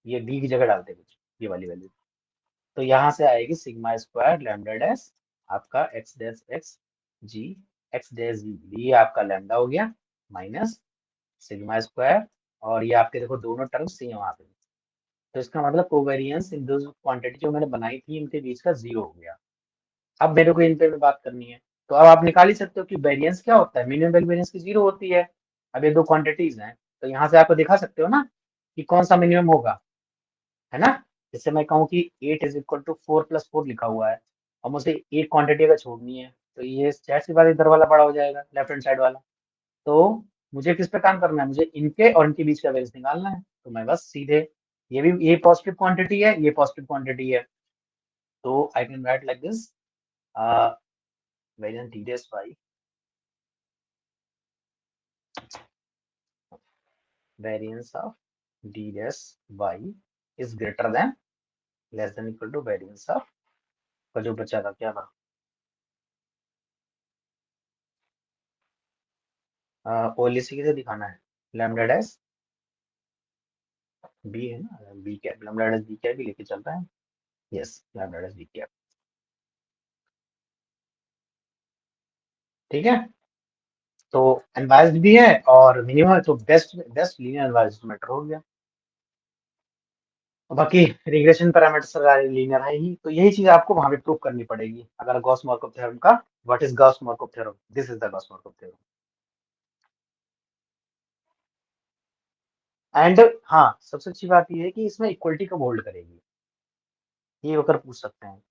Speaker 1: ये डी की जगह डालते हैं कुछ ये वाली वैल्यू, तो यहाँ से आएगी सिग्मा स्क्वायर लैम्डा डैश आपका x dash x G x dash जी, ये आपका लैम्डा हो गया माइनस सिग्मा स्क्वायर, और ये आपके देखो दोनों टर्म सेम आ गए, तो इसका मतलब कोवेरियंस इन दो क्वांटिटी जो मैंने बनाई थी इनके बीच का जीरो हो गया। अब मेरे को इन पे भी बात करनी है, तो अब आप निकाल ही सकते हो कि वेरिएंस क्या होता है, मिनिमम वैल्यू वेरिएंस की जीरो होती है, अब ये दो क्वांटिटीज हैं, तो यहाँ से आपको दिखा सकते हो ना कि कौन सा मिनिमम होगा, है ना, जैसे मैं कहूँ कि 8 इज इक्वल टू 4 + 4 लिखा हुआ है, और मुझे एक क्वांटिटी अगर छोड़नी है, तो ये जाहिर सी बात इधर वाला बड़ा हो जाएगा, लेफ्ट हैंड साइड वाला, तो मुझे किस पे काम करना है, मुझे इनके और इनके बीच का वेरिएंस निकालना है, तो मैं बस सीधे ये भी ये पॉजिटिव क्वांटिटी है, ये पॉजिटिव क्वांटिटी है, तो I can write like this variance D dash by variance of D dash by is greater than less than equal to variance of, का जो बचा था क्या था, ओएलसी किसे दिखाना है, लैम्डा डैश बी है ना, B cap, lambda dash B cap भी लेके चलता है, yes lambda dash B cap, ठीक है, तो अनबायस्ड भी है और मिनिमम है, तो best best linear unbiased matter हो गया। बाकी रिग्रेशन पैरामीटर सारे लीनियर है ही, तो यही चीज आपको वहां पे प्रूव करनी पड़ेगी अगर गॉस मार्कोव थ्योरम का। What is Gauss Markov theorem? This is the Gauss Markov theorem. And हाँ, सबसे अच्छी बात ये है कि इसमें इक्वलिटी कब होल्ड करेगी, ये होकर पूछ सकते हैं।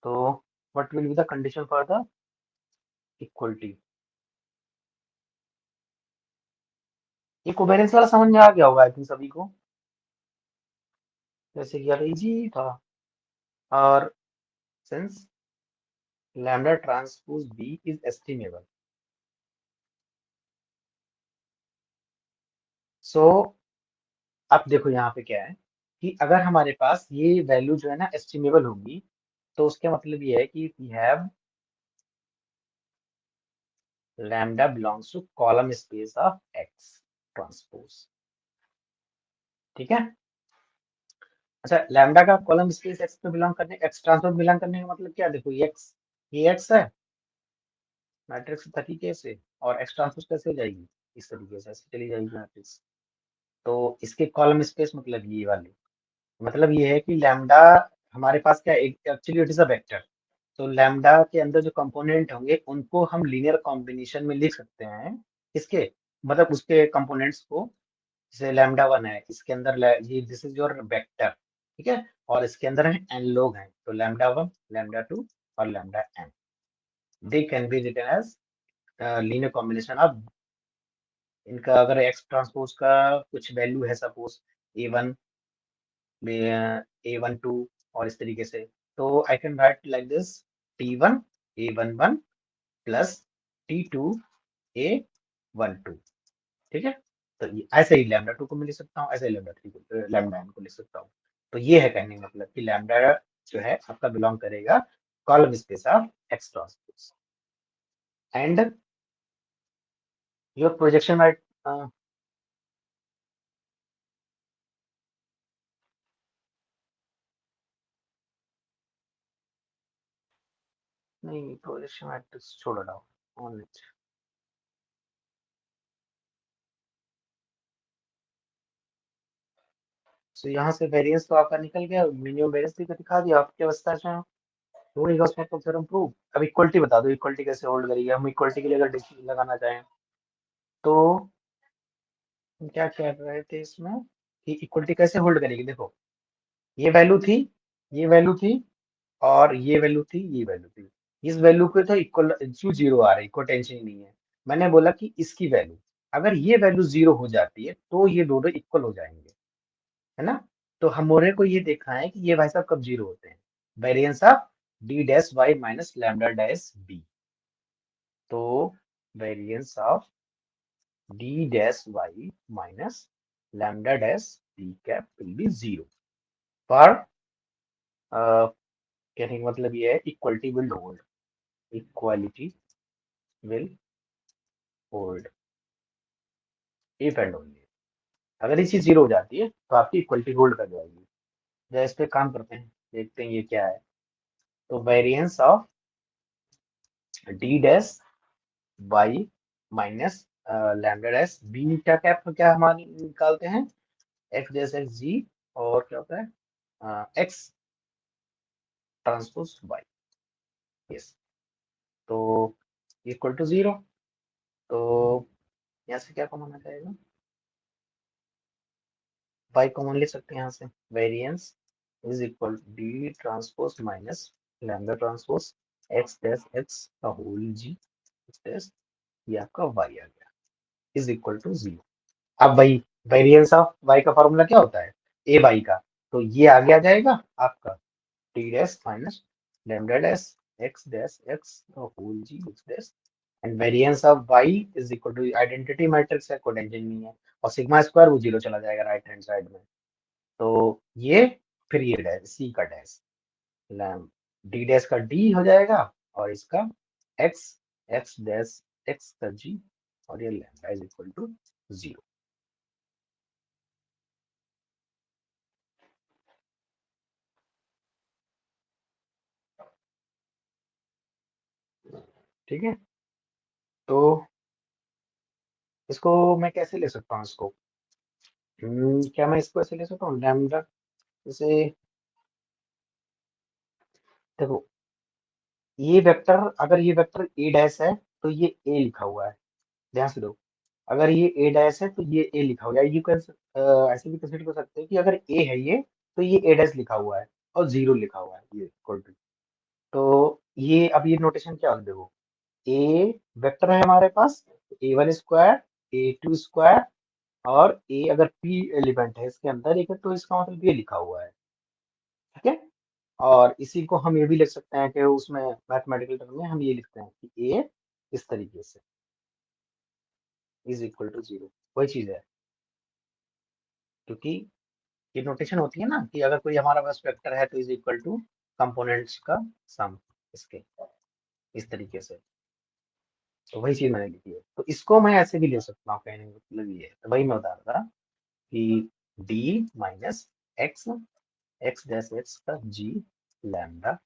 Speaker 1: तो what will be the condition for the equality? ये कोवेरियंस वाला समझ में आ गया होगा आई थिंक सभी को, जैसे कि यार इजी था। और since lambda transpose b is estimable, so अब देखो यहाँ पे क्या है कि अगर हमारे पास ये वैल्यू जो है ना एस्टिमेबल होगी, तो उसका मतलब ये है कि we have lambda belongs to column space of X transpose. ठीक है। अच्छा, लैम्डा का कॉलम स्पेस एक्स में बिलोंग करने, एक्स ट्रांसपोज बिलोंग करने का मतलब क्या? देखो ये एक्स है, मैट्रिक्स तरीके से, और एक्स ट्रांसपोज कैसे हो जाएगी? इस तरीके से ऐसे चली जाएगी मैट्रिक्स। तो इसके कॉलम स्पेस मतलब ये वाली, मतलब ये है कि लैम्डा हमारे पास क्या, actually it is a vector. तो लैम्डा के अंदर जो कंपोनेंट होंगे उनको हम लीनियर कॉम्बिनेशन में लिख सकते हैं। किसके? मतलब उसके कंपोनेंट्स को। जैसे लैम्डा वन है, इसके अंदर ये दिस इज योर वेक्टर, ठीक है, और इसके अंदर है एन लोग हैं, तो लैम्डा वन, लैम्डा टू और lambda N, they can be written as linear combination of इनका। अगर एक्स ट्रांसपोज का कुछ वैल्यू है सपोज A1, A12 और इस तरीके से, तो I can write like this T1 A11 plus T2 A12। ठीक है। तो ऐसे ही लैम्डा टू को मैं लिख सकता हूँ, ऐसे ही लैम्डा थ्री को, लैम्डा एन को लिख सकता हूँ। तो ये है कहने का मतलब कि लैम्डा जो है आपका बिलोंग करेगा column space of X transpose. And your projection right, नहीं प्रोजेक्शन मैट्रिक्स छोड़ डाओ ऑन इट। तो यहाँ से वेरिएंस तो आपका निकल गया, मिनिमम वेरिएंस भी तो दिखा दिया, आपकी अवस्था है हो गई उसमें तो थ्योरम प्रूव। अब इक्वलिटी बता दो, इक्वलिटी कैसे होल्ड करेगी? हम इक्वलिटी के लिए अगर डिसीजन लगाना चाहें तो हम क्या कह रहे थे इसमें कि इक्वलिटी कैसे होल्ड करेगी? देखो ये वैल्यू थी, ये वैल्यू थी, और ये वैल्यू थी, ये वैल्यू थी। इस वैल्यू पे तो इक्वल क्यों जीरो आ रही, कोई टेंशन ही नहीं है। मैंने बोला कि इसकी वैल्यू, अगर ये वैल्यू जीरो हो जाती है तो ये दोनों इक्वल हो जाएंगे, है ना। तो हमारे को ये देखना है कि ये भाई साहब कब जीरो होते हैं। Variance of D dash Y minus lambda dash b. तो variance of D dash Y minus lambda dash B cap will be zero for, कहने का मतलब ये है equality will hold, equality will hold if and only. अगर ये चीज zero हो जाती है तो आपकी इक्वलिटी होल्ड कर जाएगी। जरा इस पे काम करते हैं, देखते हैं ये क्या है। तो variance of D dash Y minus lambda dash B क्या कैप क्या हमारे निकालते हैं, एक्स डैश एक्स जी, और क्या होता है एक्स ट्रांसपोज वाई। यस। तो इक्वल टू जीरो, तो यहाँ से क्या कॉमन आ जाएगा? वाई कॉमन ले सकते हैं यहाँ से। Variance is equal D transpose minus lambda transpose x dash x का होल जी एक्स डैश, ये आपका वाई आ गया, इज इक्वल टू जीरो। अब वही वेरिएंस ऑफ वाई का फॉर्मूला क्या होता है? ए वाई का। तो ये आगे आ जाएगा आपका T dash minus lambda dash X the whole G x dash, and variance of Y is equal to identity matrix है, कोई टेंशन नहीं है, और सिग्मा स्क्वायर वो जीरो चला जाएगा राइट हैंड साइड में। तो ये फिर ये डैश सी का डैश लैम डी डैश का डी हो जाएगा, और इसका एक्स एक्स डैश एक्स का जी, और ये lambda is equal to zero. ठीक है। तो इसको मैं कैसे ले सकता हूँ इसको? क्या मैं इसको ऐसे ले सकता हूँ लैम्डा, जैसे देखो ये वेक्टर, अगर ये वेक्टर ए डैश है तो ये ए लिखा हुआ है, ध्यान से दो। अगर ये ए डैश है तो ये ए लिखा हुआ है, यू कैन ऐसे भी कंसिडर कर सकते हैं कि अगर ए है ये तो ये ए डैश लिखा हुआ है और जीरो लिखा हुआ है, ये इक्वल टू। तो ये अब ये नोटेशन क्या होगा देखो, ए वेक्टर है हमारे पास, A1 स्क्वायर, A2 स्क्वायर, और ए अगर पी एलिमेंट है इसके अंदर एक है तो इसका मतलब ये लिखा हुआ है, ठीक है। और इसी को हम ये भी लिख सकते हैं कि उसमें मैथमेटिकल टर्म में हम ये लिखते हैं कि ए इस तरीके से इज इक्वल टू जीरो, वही चीज है। क्योंकि ये नोटेशन होती है ना कि अगर कोई हमारा पास वेक्टर है तो इज इक्वल टू कंपोनेंट्स का सम, इसके इस तरीके से। तो वही चीज मैंने लिखी है, तो इसको मैं ऐसे भी ले सकता हूँ, कहने का मतलब ये है, तो वही मैं बता रहा था कि d minus x, x dash x का G lambda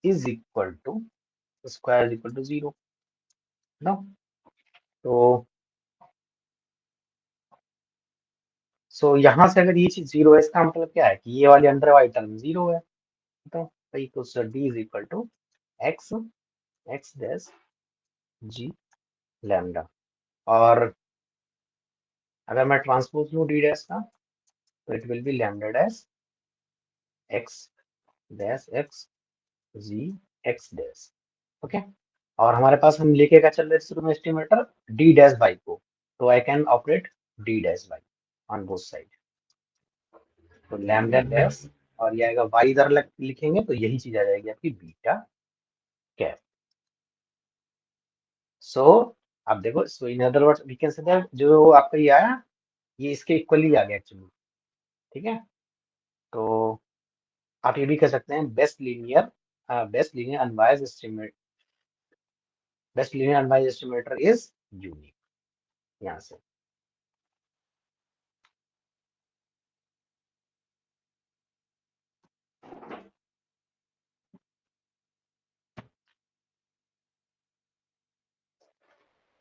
Speaker 1: is equal to square is equal to zero ना। तो सो यहाँ से अगर ये चीज जीरो है इसका मतलब क्या है कि ये वाली अंडर वाली टर्म जीरो है, तो भाई तो D is equal to X, x dash G lambda. और अगर मैं ट्रांसपोज लूँ डी डैश का तो it will be lambda dash x G x dash, okay. और हमारे पास हम लेके क्या चल रहे थे शुरू में एस्टिमेटर डी डैश बाई को, तो I can operate D dash by on both side, तो लैम्डा डैश और ये आएगा वाई इधर लिखेंगे तो यही चीज आ जाएगी आपकी बीटा कैप। सो अब देखो, so in other words we can say that जो आपका ये आया ये इसके इक्वली आ गया एक्चुअली, ठीक है। तो आप ये भी कर सकते हैं best linear unbiased estimate, best linear unbiased estimator is unique, यहाँ से।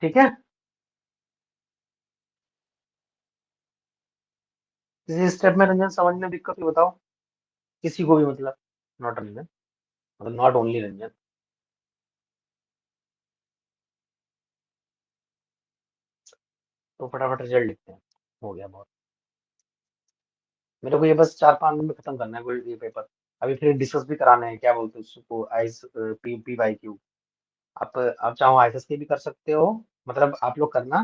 Speaker 1: ठीक है, किसी स्टेप में रंजन समझने में दिक्कत हुई बताओ, किसी को भी, मतलब नॉट रंजन, मतलब नॉट ओनली रंजन। तो फटाफट रिजल्ट लिखते हैं, हो गया बहुत। मेरे को ये बस 4-5 दिन में खत्म करना है कोई ये पेपर, अभी फिर डिस्कस भी कराना है, क्या बोलते हैं उसको, ice P P by Q. आप चाहो आईएसएस के भी कर सकते हो, मतलब आप लोग करना,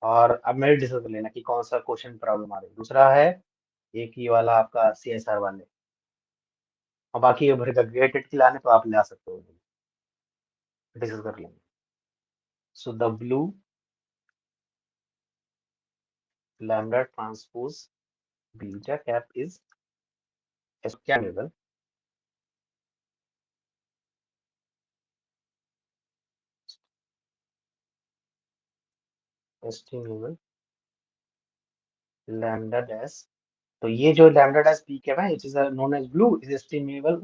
Speaker 1: और अब मेरे डिस्कस कर लेना कि कौन सा क्वेश्चन प्रॉब्लम आ रही है। दूसरा है एक ये वाला आपका सीएसआर वाले, और बाकी ये भर ग्रेडेड की लाने तो आप ला सकते हो, डिस्कस कर लेंगे। So the blue lambda transpose beta cap is estimable estimable lambda dash, तो ये जो lambda dash p कैप है, it is known as BLUE, is estimable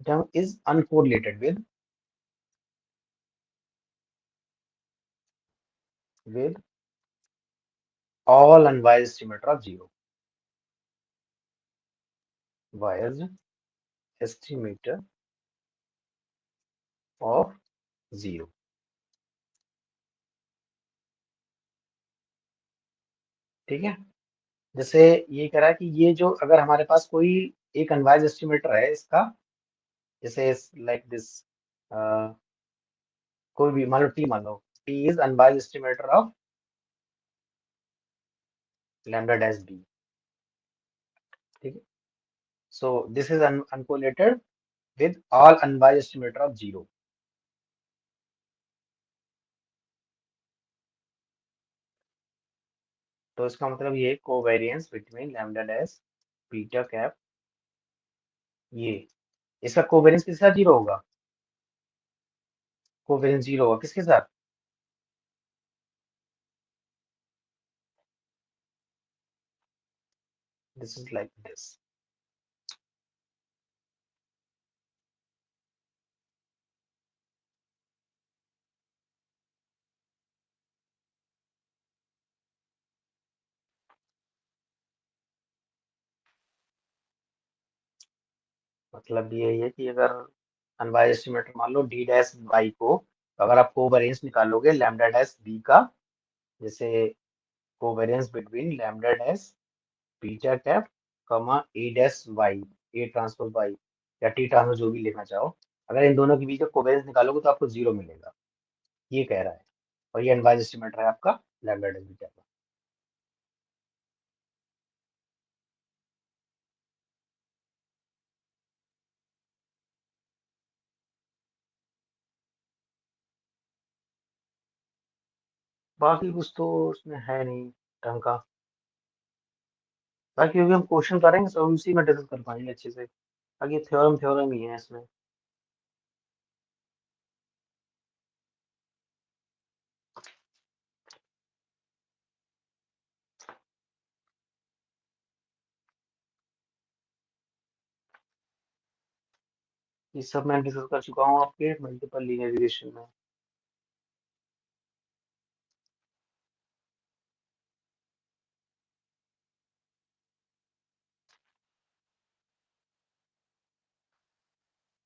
Speaker 1: term is uncorrelated with all unbiased estimator of zero, biased estimator of zero, ठीक है। जैसे ये कह रहा है कि ये जो अगर हमारे पास कोई एक अनवाइज एस्टिमेटर है इसका, जैसे लाइक दिस, कोई भी मान लो टी, मान लो T is unbiased estimator of lambda dash B, ठीक है। So this is uncorrelated with all unbiased estimator of zero, तो इसका मतलब ये covariance between lambda dash beta cap, ये इसका कोवेरिएंस किसके साथ जीरो होगा, कोवेरिएंस जीरो होगा किसके साथ, this is like this, मतलब ये है कि अगर अनबायस्ड एस्टिमेटर मान लो डी डैश वाई को, तो अगर आप कोवेरिएंस निकालोगे लैम्डा डैश बी का, जैसे covariance between lambda dash beta cap comma a dash y, a transpose y या टी ट्रांसपोज जो भी लिखना चाहो, अगर इन दोनों के बीच का कोवेरिएंस निकालोगे तो आपको 0 मिलेगा, ये कह रहा है। और ये अनबायस्ड एस्टिमेटर है आपका लैम्डा डैश बीटा का। बाकी कुछ तो उसमें है नहीं ढंग का, बाकी क्योंकि हम क्वेश्चन करेंगे तो उसी में डिस्कस कर पाएंगे अच्छे से, बाकी थ्योरम थ्योरम ही है इसमें। ये सब मैं डिस्कस कर चुका हूँ आपके मल्टीपल लीनियर रिग्रेशन में।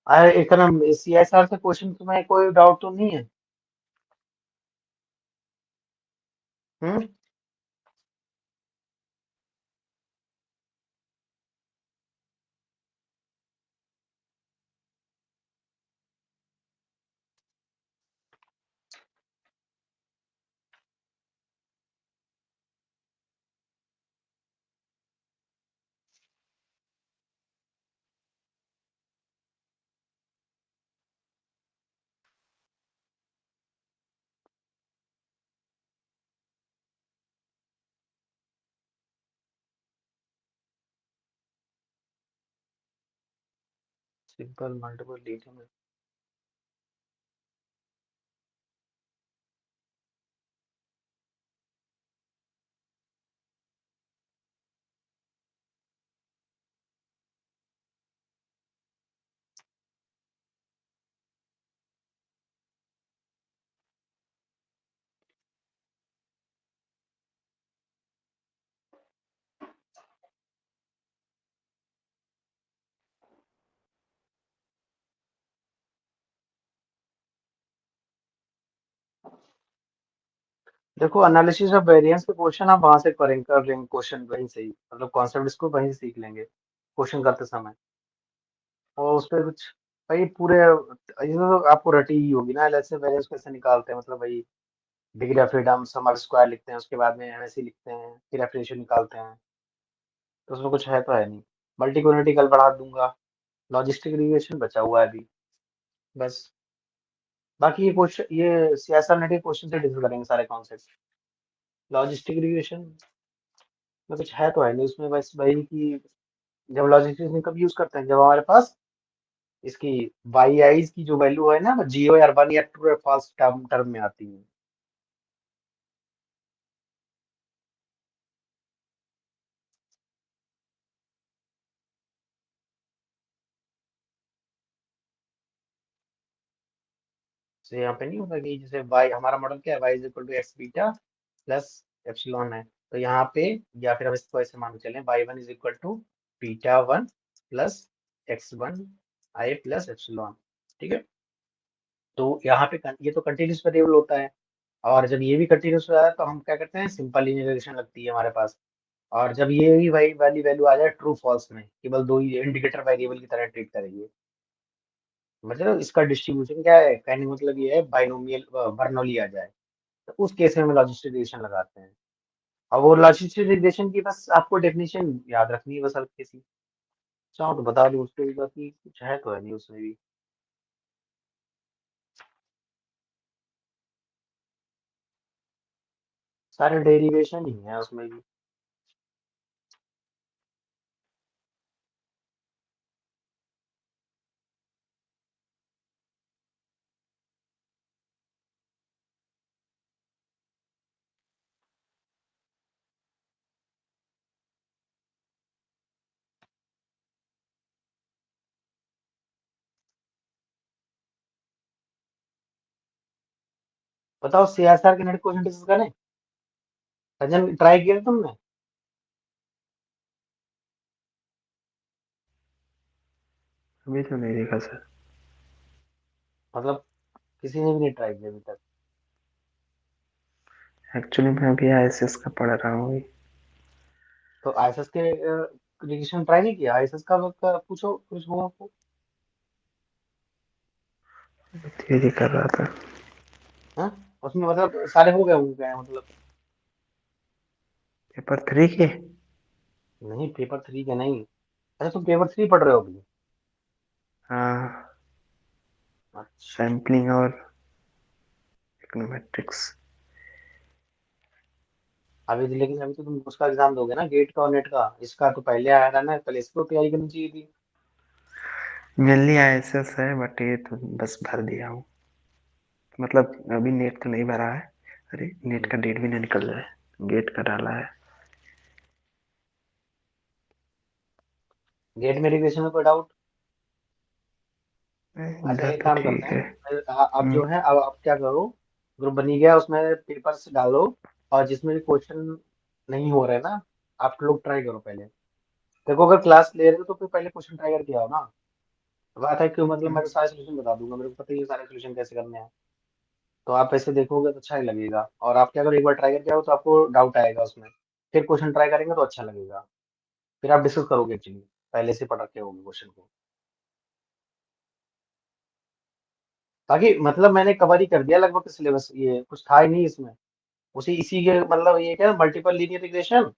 Speaker 1: अरे एक ना CSR से क्वेश्चन तुम्हें कोई डाउट तो नहीं है? हम्म। Simple multiple linear. देखो एनालिसिस ऑफ वेरिएंस के क्वेश्चन आप वहां से करेंगे, कर लेंगे क्वेश्चन वहीं से ही, मतलब कॉन्सेप्ट इसको वहीं से सीख लेंगे क्वेश्चन करते समय। और उस पर कुछ भाई पूरे ये तो आपको रटी ही होगी ना, ऐसे वेरिएंस कैसे निकालते हैं, मतलब भाई degree of freedom sum of square लिखते हैं, उसके बाद में एमएससी लिखते हैं, फिर एफ रेशियो निकालते हैं, तो उसमें कुछ है तो है नहीं। मल्टी क्वांटिटी कल बढ़ा दूंगा, लॉजिस्टिक रिग्रेशन बचा हुआ है अभी बस। बाकी ये क्वेश्चन ये सियासा नेटिव क्वेश्चन से डिस्कस करेंगे सारे कॉन्सेप्ट। लॉजिस्टिक रिग्रेशन में कुछ है तो है नहीं उसमें, बस वही कि जब लॉजिस्टिक रिग्रेशन कब यूज करते हैं, जब हमारे पास इसकी वाई आईज की जो वैल्यू है ना, जीरो या वन या ट्रू या फॉल्स टर्म टर्म में आती है। तो यहाँ पे नहीं होगा कि जैसे वाई हमारा मॉडल क्या है, Y is equal to x beta plus epsilon है, तो यहाँ पे या फिर हम इसको ऐसे मान के चलें Y one is equal to beta one plus X one I plus epsilon, ठीक है। तो यहाँ पे ये तो कंटिन्यूस वेरिएबल होता है, और जब ये भी कंटिन्यूस होता है तो हम क्या करते हैं, सिंपल लीनियर रिग्रेशन लगती है हमारे पास। और जब ये भी वही वाली वैल्यू आ जाए ट्रू फॉल्स में, केवल दो ही इंडिकेटर वेरिएबल की तरह ट्रीट करेंगे। मतलब इसका डिस्ट्रीब्यूशन क्या है, कहने का मतलब ये है बाइनोमियल बर्नौली आ जाए, तो उस केस में हम लॉजिस्टिक रिग्रेशन लगाते हैं। और वो लॉजिस्टिक रिग्रेशन की बस आपको डेफिनेशन याद रखनी है बस हल्की सी, चाहो तो बता दूं उसको भी, बाकी कुछ है तो है नहीं उसमें भी। सारे डेरिवेशन ही है उसमें भी। बताओ CSR के नेट क्वेश्चन डिस्कस करें, रंजन ट्राई किया था तुमने?
Speaker 2: अभी तो नहीं देखा सर।
Speaker 1: मतलब किसी ने भी नहीं ट्राई किया अभी तक?
Speaker 2: एक्चुअली मैं अभी आईएसएस का पढ़ रहा हूँ।
Speaker 1: तो आईएसएस के रिलेशन ट्राई नहीं किया? आईएसएस का पूछो कुछ हुआ आपको?
Speaker 2: थियरी कर रहा था।
Speaker 1: हाँ, उसमें मतलब सारे हो गए होंगे मतलब?
Speaker 2: पेपर 3 के?
Speaker 1: नहीं, पेपर 3 के नहीं। अच्छा, तुम पेपर 3 पढ़ रहे हो अभी?
Speaker 2: हाँ,
Speaker 1: अच्छा।
Speaker 2: सैम्पलिंग और इकोनोमेट्रिक्स।
Speaker 1: लेकिन अभी तो तुम उसका एग्जाम दोगे ना, गेट का और नेट का। इसका तो पहले आया था ना, पहले इसको तैयारी करनी चाहिए थी।
Speaker 2: मेनली आईएसएस है, बट ये तो बस भर दिया हूँ। मतलब अभी नेट तो नहीं भरा है। अरे नेट का डेट भी नहीं निकल रहा है, गेट का डाला है।
Speaker 1: गेट में रिविजन में कोई डाउट? अच्छा,
Speaker 2: इधर
Speaker 1: एक
Speaker 2: तो
Speaker 1: काम करते
Speaker 2: ठीक
Speaker 1: हैं।
Speaker 2: है।
Speaker 1: अब जो है, अब आप क्या करो, ग्रुप बनी गया, उसमें पेपर्स डालो, और जिसमें भी क्वेश्चन नहीं हो रहे ना, आप लोग ट्राई करो पहले। देखो, अगर क्लास ले रहे हो तो फिर पहले क्वेश्चन ट्राई करके आओ ना। बात है क्यों, मतलब मैं तो सारे सोल्यूशन बता दूंगा, मेरे को पता ही है सारे सोल्यूशन कैसे करने हैं। तो आप ऐसे देखोगे तो अच्छा ही लगेगा, और आप क्या करो, एक बार ट्राई करके आओ तो आपको डाउट आएगा उसमें। फिर क्वेश्चन ट्राई करेंगे तो अच्छा लगेगा। फिर आप डिस्कस करोगे एक्चुअली, पहले से पढ़ रखे होंगे क्वेश्चन को। बाकी मतलब मैंने कवर ही कर दिया लगभग सिलेबस, ये कुछ था ही नहीं इसमें। उसी इसी के मतलब ये क्या, मल्टीपल लीनियर रिग्रेशन,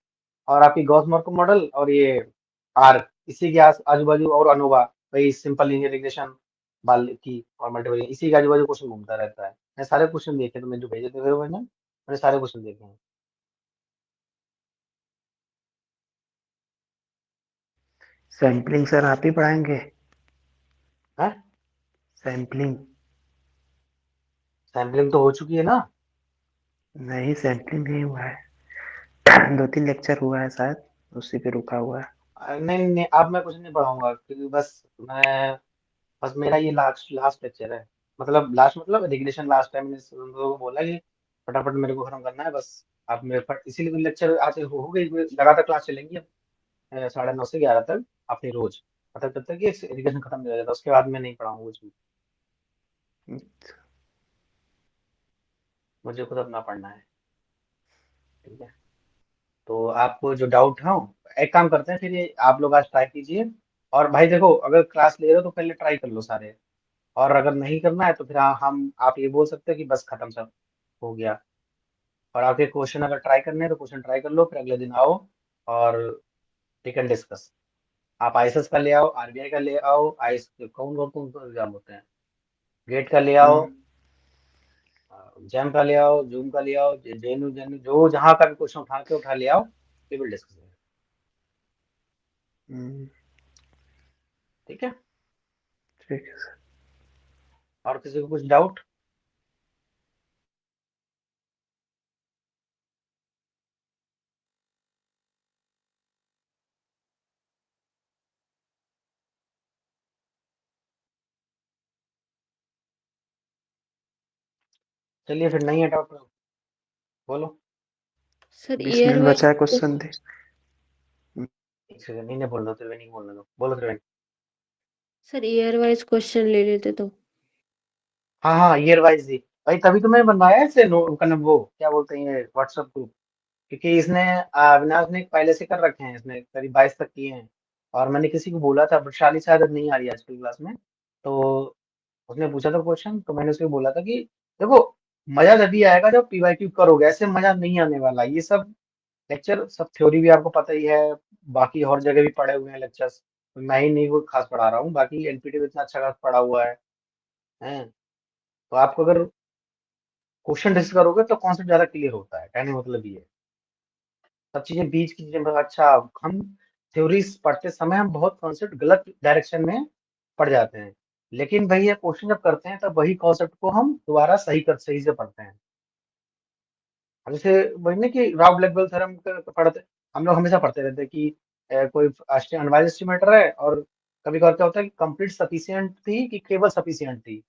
Speaker 1: और आपकी गॉस मॉर्कव मॉडल, और ये आर, इसी के आजू बाजू, और अनोवा, वही सिंपल लीनियर रिग्रेशन, बाल की और मल्टीपल, इसी के आजू बाजू क्वेश्चन घूमता रहता है। मैं सारे क्वेश्चन देखे, तो मैं जो भेजे थे मैंने सारे क्वेश्चन देखे हैं।
Speaker 2: सैम्पलिंग सर आप ही पढ़ाएंगे?
Speaker 1: हैं?
Speaker 2: सैम्पलिंग?
Speaker 1: सैम्पलिंग तो हो चुकी है ना।
Speaker 2: नहीं, सैम्पलिंग नहीं हुआ है। 2-3 लेक्चर हुआ है शायद, उसी पे रुका हुआ है।
Speaker 1: नहीं नहीं, अब मैं कुछ नहीं पढ़ाऊंगा, क्योंकि बस मेरा ये लास्ट लास्ट लेक्चर है। मतलब लास्ट, मतलब रेगुलेशन लास्ट टाइम मैंने उन लोगों को बोला कि फटाफट मेरे को खत्म करना है बस। अब मेरे फट इसीलिए तो लेक्चर आज हो गई, लगातार क्लास चलेंगी अब 9:30 से 11 तक अपनी रोज, मतलब जब तक ये एजुकेशन खत्म नहीं हो जाता, उसके बाद मैं नहीं पढ़ाऊंगा कुछ भी। मुझे खुद अपना पढ़ना है। ठीक है, तो आपको जो डाउट हो, एक काम करते हैं फिर, ये आप लोग आज ट्राई कीजिए। और भाई देखो, अगर क्लास ले रहे हो तो पहले ट्राई कर लो सारे, और अगर नहीं करना है तो फिर हम आप ये बोल सकते हैं कि बस खत्म, सब हो गया। और आपके क्वेश्चन अगर ट्राई करने हैं तो क्वेश्चन ट्राई कर लो, फिर अगले दिन आओ और वी कैन डिस्कस। आप आईएसएस का ले आओ, आरबीआई का ले आओ, आईएस कौन कौन एग्जाम होते हैं, गेट का ले आओ, जैम का ले आओ, जूम का ले आओ, जेएनयू जेएनयू जो जहाँ का भी क्वेश्चन उठा ले आओ, वी विल डिस्कस। ठीक है।
Speaker 2: ठीक है सर।
Speaker 1: और किसी को कुछ डाउट? चलिए फिर, नहीं है डाउट, बोलो।
Speaker 6: सर
Speaker 2: 20
Speaker 6: ईयर
Speaker 2: मिनट
Speaker 6: वाइज
Speaker 2: बचा है, क्वेश्चन दे।
Speaker 1: एक सेकंड, नहीं बोल दो, त्रिवेणी बोलने दो, बोलो त्रिवेणी।
Speaker 6: सर ईयर वाइज क्वेश्चन ले लेते तो।
Speaker 1: हाँ हाँ, ईयर वाइज ही भाई, तभी तो मैंने बनवाया है इसे, वो क्या बोलते हैं, व्हाट्सएप ग्रुप। क्योंकि इसने अविनाश ने पहले से कर रखे हैं, इसने करीब 22 तक किए हैं। और मैंने किसी को बोला था, वैशाली शायद नहीं आ रही आजकल क्लास में, तो उसने पूछा था क्वेश्चन, तो मैंने उसको बोला था कि देखो, मजा तभी आएगा जब पीवाईक्यू करोगे, ऐसे मजा नहीं आने वाला। ये सब लेक्चर, सब थ्योरी भी आपको पता ही है, बाकी और जगह भी पढ़े हुए हैं लेक्चर्स, मैं ही नहीं वो खास पढ़ा रहा हूँ, बाकी एनपीटी में इतना अच्छा खास पढ़ा हुआ है। हैं? तो आपको अगर क्वेश्चन डिस्कस करोगे तो कॉन्सेप्ट ज्यादा क्लियर होता है, कहने का मतलब ये है। सब चीजें बीच की चीजें अच्छा, हम थ्योरीज पढ़ते समय हम बहुत कॉन्सेप्ट गलत डायरेक्शन में पढ़ जाते हैं, लेकिन भैया क्वेश्चन जब करते हैं तब वही कॉन्सेप्ट को हम दोबारा सही से पढ़ते हैं। अब जैसे वही ना कि राव ब्लैक बेल थ्योरम पढ़ते, हम लोग हमेशा पढ़ते रहते हैं कि कोई अनवाइज एस्टिमेटर है, और कभी कभार क्या होता है कि कंप्लीट सफिशिएंट थी कि केवल सफिशिएंट थी।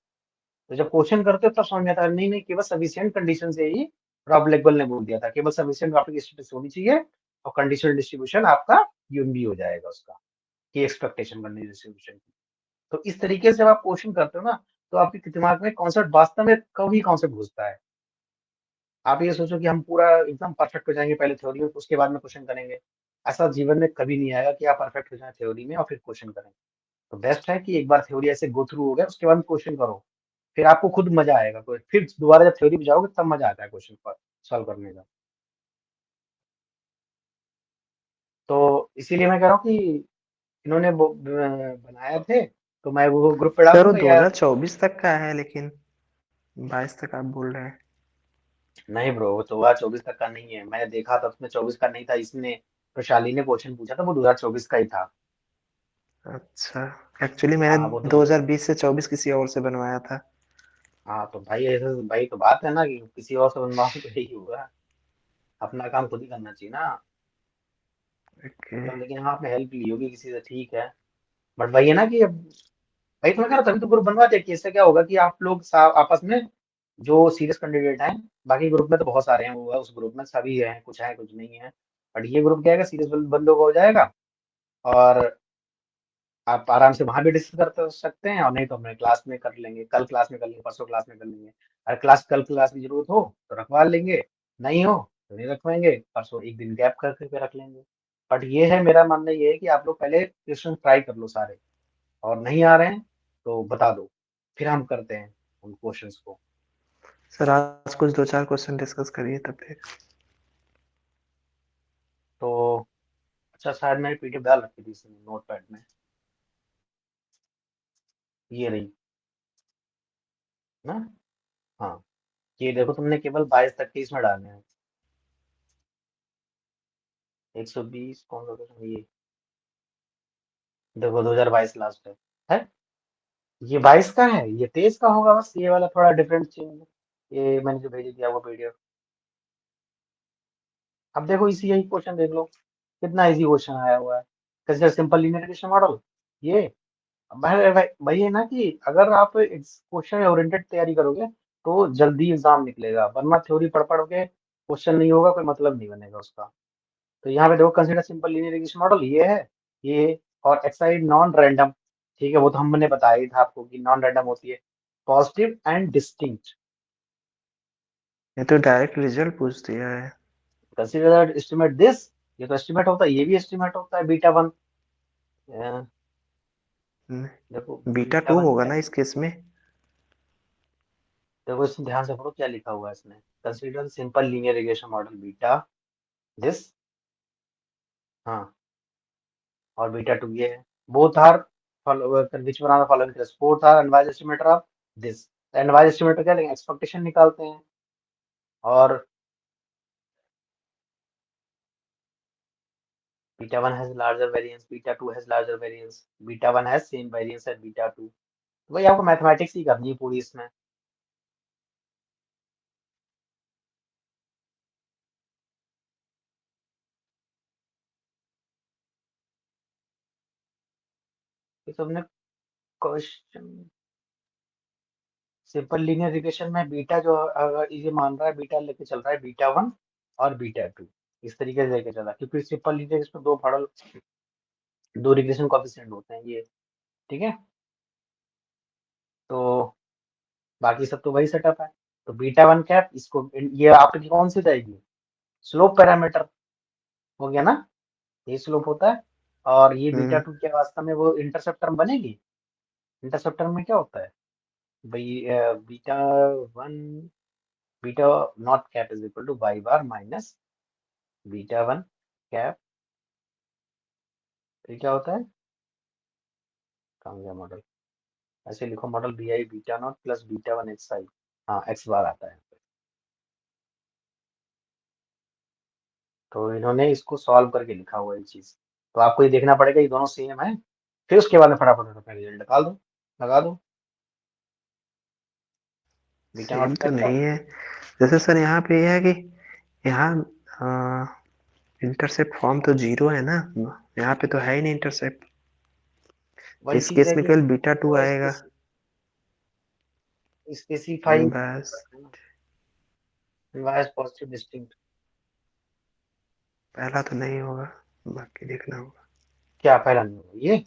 Speaker 1: तो जब क्वेश्चन करते हो तब समझ में आता है, नहीं नहीं, केवल सफिशिएंट कंडीशन से ही रॉब ब्लैकबल ने बोल दिया था, केवल सफिशिएंट आपकी स्टेटिस्टिक्स होनी चाहिए, और कंडीशनल डिस्ट्रीब्यूशन आपका यूएमबी हो जाएगा उसका, की एक्सपेक्टेशन कंडीशनल डिस्ट्रीब्यूशन की। तो इस तरीके से जब आप क्वेश्चन करते हो ना, तो आपके दिमाग में कॉन्सेप्ट वास्तव में कभी कॉन्सेप्ट घुसता है। आप ये सोचो कि हम पूरा एकदम परफेक्ट हो जाएंगे पहले थ्योरी में, उसके बाद में क्वेश्चन करेंगे। ऐसा जीवन में कभी नहीं आएगा कि आप परफेक्ट हो जाए थ्योरी में और फिर क्वेश्चन करें। तो बेस्ट है कि एक बार थ्योरी ऐसे गो थ्रू हो गया, उसके बाद क्वेश्चन करो, फिर आपको खुद मजा आएगा। फिर दोबारा जब थ्योरी में जाओगे तब मजा आता है क्वेश्चन पर सॉल्व करने का। तो इसीलिए मैं कह रहा हूँ कि इन्होंने वो बनाया थे, तो मैं वो ग्रुप पे डाल
Speaker 2: सर वो
Speaker 1: दूंगा या
Speaker 2: 2024 तक का है, लेकिन 22 तक आप बोल रहे हैं।
Speaker 1: नहीं ब्रो, वो 2024 तक का नहीं है। मैंने देखा था उसमें 24 का नहीं था। इसने प्रशाली ने क्वेश्चन पूछा था, वो 2024 का ही था।
Speaker 2: अच्छा, एक्चुअली
Speaker 1: हाँ
Speaker 2: मैंने
Speaker 1: वो
Speaker 2: 2020 से 24 किसी और से बनवाया था।
Speaker 1: हाँ तो भाई ऐसे भाई तो बात है ना कि किसी और से बनवाओ तो यही होगा। अपना काम खुद ही करना चाहिए ना।
Speaker 2: ओके।
Speaker 1: तो लेकिन हाँ आपने हेल्प ली होगी किसी से, ठीक है। बट वही है ना कि अब भाई तो मैं कह रहा हूँ, तभी तो ग्रुप बनवाते हैं कि इससे क्या होगा कि आप लोग आपस में जो सीरियस कैंडिडेट हैं, बाकी ग्रुप में तो बहुत सारे हैं, वो है उस ग्रुप में सभी हैं, कुछ नहीं है। बट ये ग्रुप क्या है, सीरियस बंदों का हो जाएगा, और आप आराम से वहां भी डिस्कस कर सकते हैं, और नहीं तो अपने क्लास में कर लेंगे, कल क्लास में कर लेंगे, परसों क्लास में कर लेंगे। अगर कल क्लास की जरूरत हो तो रखवा लेंगे, नहीं हो तो नहीं रखवाएंगे, परसों एक दिन गैप करके रख लेंगे। बट ये है, मेरा मानना ये है कि आप लोग पहले क्वेश्चन ट्राई कर लो सारे, और नहीं आ रहे हैं तो बता दो, फिर हम करते हैं उन क्वेश्चंस को।
Speaker 2: सर आज कुछ 2-4 क्वेश्चन डिस्कस करिए तब फिर।
Speaker 1: तो अच्छा, शायद मैंने पीडीएफ डाल रखी थी इसमें नोट पैड में, ये रही ना। हाँ, ये देखो, तुमने केवल 22 तक के इसमें डालने हैं। 120 कौन सा क्वेश्चन ये देखो, 2022 लास्ट है। ये 22 का है, ये 23 का होगा, बस ये वाला थोड़ा डिफरेंट चेंज। ये मैंने जो भेज दिया वो पीडीएफ। अब देखो इसी यही क्वेश्चन देख लो, कितना इजी क्वेश्चन आया हुआ है। Consider simple linear regression model. ये भाई भाई भाई है ना कि अगर आप क्वेश्चन ओरिएंटेड तैयारी करोगे तो जल्दी एग्जाम निकलेगा, वरना थ्योरी पढ़ पढ़ के क्वेश्चन नहीं होगा, कोई मतलब नहीं बनेगा उसका। तो यहाँ पे देखो, consider simple linear regression model ये है, ये। और एक्सरसाइज नॉन रैंडम, ठीक है, वो तो हमने बताया ही था आपको कि नॉन रैंडम होती है, पॉजिटिव एंड डिस्टिंक्ट।
Speaker 2: ये तो डायरेक्ट रिजल्ट पूछ दिया है।
Speaker 1: कंसीडर एस्टिमेट दिस, ये तो एस्टिमेट होता है, ये भी एस्टिमेट होता है, बीटा वन। देखो
Speaker 2: बीटा
Speaker 1: बीटा
Speaker 2: 2
Speaker 1: वन
Speaker 2: होगा
Speaker 1: क्या,
Speaker 2: ना इस केस में।
Speaker 1: देखो इसमें ध्यान से पढ़ो क्या लिखा हुआ है इसमें। Consider simple linear regression model beta this, हाँ, और बीटा टू ये है। Both are which one are the following case, both are unbiased estimator of this. Unbiased estimator क्या लेंगे, एक्सपेक्टेशन निकालते हैं। और beta one has larger variance, beta two has larger variance, beta one has same variance as beta two. तो भाई आपको mathematics ही करनी है पूरी इसमें। ये तो हमने क्वेश्चन, सिंपल लीनियर रिग्रेशन में बीटा जो अगर ये मान रहा है, बीटा लेके चल रहा है बीटा वन और बीटा टू, इस तरीके से लेके चल रहा है, क्योंकि सिंपल लीनियर रिग्रेशन में दो मॉडल, दो रिग्रेशन कोएफिशिएंट होते हैं ये, ठीक है। तो बाकी सब तो वही सेटअप है। तो बीटा वन कैप इसको, ये आपकी कौन सी जाएगी, स्लोप पैरामीटर हो गया ना, ये स्लोप होता है। और ये बीटा
Speaker 2: हम्म।
Speaker 1: टू क्या वास्तव में वो इंटरसेप्ट टर्म बनेगी। इंटरसेप्ट टर्म में क्या होता है भाई, beta one, beta naught cap is equal to y bar minus beta one cap. ये क्या होता है, कहाँ गया मॉडल, ऐसे लिखो model b i beta naught plus beta one x i, हाँ एक्स बार आता है। तो इन्होंने इसको सॉल्व करके लिखा हुआ है ये चीज। तो आपको ये देखना पड़ेगा ये दोनों सेम है, फिर उसके बाद में फटाफट अपना रिजल्ट निकाल दो, लगा दो बीटा
Speaker 2: सेम
Speaker 1: नॉट
Speaker 2: तो
Speaker 1: कैप का।
Speaker 2: नहीं है। जैसे सर यहाँ पे यह है कि यहाँ इंटरसेप्ट फॉर्म तो 0 है ना, यहाँ पे तो है ही नहीं इंटरसेप्ट।
Speaker 1: वही
Speaker 2: इस
Speaker 1: चीज
Speaker 2: केस
Speaker 1: है
Speaker 2: में
Speaker 1: कि
Speaker 2: केवल बीटा 2
Speaker 1: वो
Speaker 2: आएगा।
Speaker 1: स्पेसिफाई
Speaker 2: बस
Speaker 1: पॉजिटिव डिस्टिंक्ट।
Speaker 2: पहला तो नहीं होगा, बाकी देखना होगा।
Speaker 1: क्या पहला नहीं होगा ये,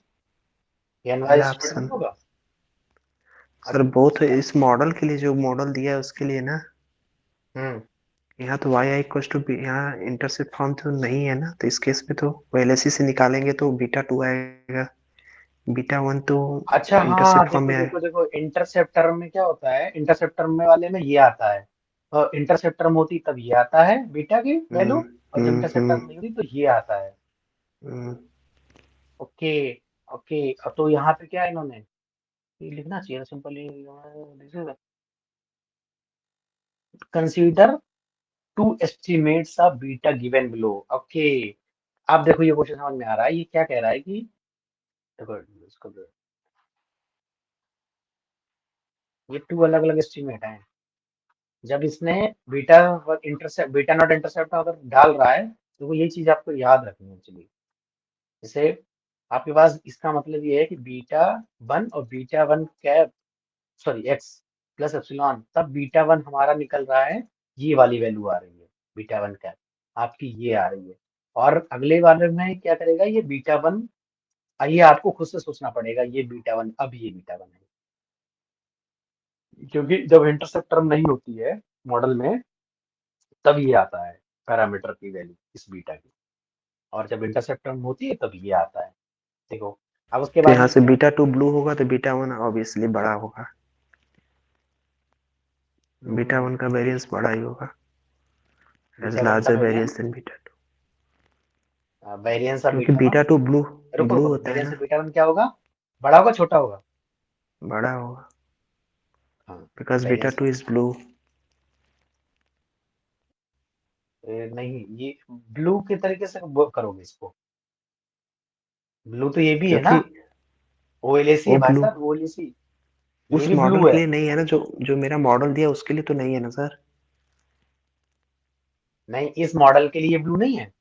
Speaker 1: ये अनवाइज
Speaker 2: पहला
Speaker 1: एस्टिमेट
Speaker 2: ऑप्शन
Speaker 1: नहीं होगा।
Speaker 2: सर बोथ इस मॉडल के लिए, जो मॉडल दिया है उसके लिए ना।
Speaker 1: हम्म
Speaker 2: यहाँ तो Y I equal to B, यहाँ इंटरसेप्ट फॉर्म तो नहीं है ना, तो इस केस में तो एलएसी से निकालेंगे तो बीटा 2 आएगा, बीटा 1 तो
Speaker 1: अच्छा हाँ,
Speaker 2: इंटरसेप्ट फॉर्म
Speaker 1: देखो
Speaker 2: में आएगा।
Speaker 1: देखो देखो, इंटरसेप्टर में क्या होता है, इंटरसेप्टर में वाले में ये आता है, और इंटरसेप्टर में होती तब ये आता है बीटा की
Speaker 2: हम्म
Speaker 1: वैल्यू, और जब इंटरसेप्टर में नहीं होती तो ये आता है।
Speaker 2: हम्म।
Speaker 1: ओके ओके, तो यहाँ पे क्या है, इन्होंने ये लिखना चाहिए simply, this is consider two estimates of beta given below. Okay, अब देखो ये क्वेश्चन समझ में आ रहा है, ये क्या कह रहा है कि देखो इसको, ये 2 अलग अलग एस्टिमेट हैं, जब इसने beta intercept, beta not intercept अगर डाल रहा है, तो वो यही चीज आपको याद रखनी है एक्चुअली। जैसे आपके पास इसका मतलब ये है कि बीटा 1 और beta 1 cap, sorry x plus epsilon, तब बीटा 1 हमारा निकल रहा है, ये वाली वैल्यू आ रही है, बीटा 1 कैप आपकी ये आ रही है। और अगले वाले में क्या करेगा, ये बीटा 1, ये आपको खुद से सोचना पड़ेगा, ये बीटा 1, अब ये बीटा 1 है, क्योंकि जब इंटरसेप्ट टर्म नहीं होती है मॉडल में, तब ये आता है पैरामीटर की वैल्यू इस बीटा की, और जब इंटरसेप्ट टर्म होती है तब ये आता है। देखो अब उसके
Speaker 2: तो
Speaker 1: बाद
Speaker 2: यहाँ
Speaker 1: में
Speaker 2: से
Speaker 1: क्या है,
Speaker 2: बीटा 2 ब्लू होगा तो बीटा 1 ऑब्वियसली बड़ा होगा, बीटा 1 का वेरिएंस बड़ा ही होगा, एज
Speaker 1: बीटा 1 का
Speaker 2: larger
Speaker 1: variance,
Speaker 2: variance than beta 2,
Speaker 1: variance of
Speaker 2: क्योंकि
Speaker 1: बीटा
Speaker 2: बीटा 2 ब्लू,
Speaker 1: 1, रुको
Speaker 2: ब्लू
Speaker 1: रुको,
Speaker 2: होता है
Speaker 1: वेरिएंस
Speaker 2: ना,
Speaker 1: ऑफ बीटा 1 क्या होगा, बड़ा होगा छोटा होगा।
Speaker 2: बड़ा होगा,
Speaker 1: हाँ,
Speaker 2: because beta
Speaker 1: variance
Speaker 2: 2 is blue.
Speaker 1: नहीं, ये ब्लू के तरीके से वो करोगे इसको, ब्लू तो ये भी है ना,
Speaker 2: क्योंकि
Speaker 1: ओएलएसी है
Speaker 2: वो
Speaker 1: भाई
Speaker 2: ब्लू
Speaker 1: साहब, ओएलएसी, ये
Speaker 2: उस
Speaker 1: भी
Speaker 2: मॉडल
Speaker 1: ब्लू
Speaker 2: के
Speaker 1: है।
Speaker 2: लिए नहीं है ना, जो जो मेरा मॉडल दिया उसके लिए तो नहीं है ना सर।
Speaker 1: नहीं, इस मॉडल के लिए ब्लू नहीं है,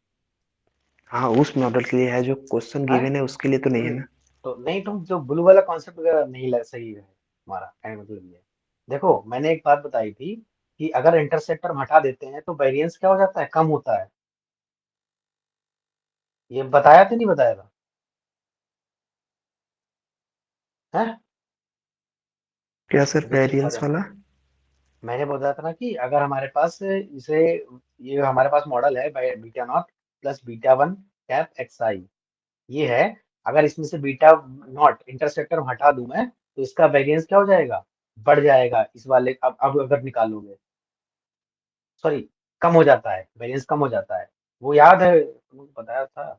Speaker 2: हाँ उस मॉडल के लिए है, जो क्वेश्चन
Speaker 1: हैं?
Speaker 2: गिवन है उसके लिए तो नहीं है ना।
Speaker 1: तो नहीं, तुम जो ब्लू वाला कॉन्सेप्ट वगैरह नहीं सही है हमारा, कहने का मतलब ये है। देखो मैंने एक बात बताई थी कि अगर इंटरसेप्टर हम हटा देते हैं तो वेरिएंस क्या हो जाता है, कम होता है, ये बताया था नहीं बताया था, हैं?
Speaker 2: क्या सर
Speaker 1: जो चीज
Speaker 2: वेरिएंस वाला?
Speaker 1: मैंने बताया था ना कि अगर हमारे पास इसे, ये हमारे पास मॉडल है beta naught plus beta 1 cap x i, ये है, अगर इसमें से बीटा नॉट इंटरसेप्टर हटा दूं मैं, तो इसका वेरिएंस क्या हो जाएगा, बढ़ जाएगा इस वाले, अब अगर निकालोगे, सॉरी, कम हो जाता है, वेरिएंस कम हो जाता है, वो याद है तुमको बताया था,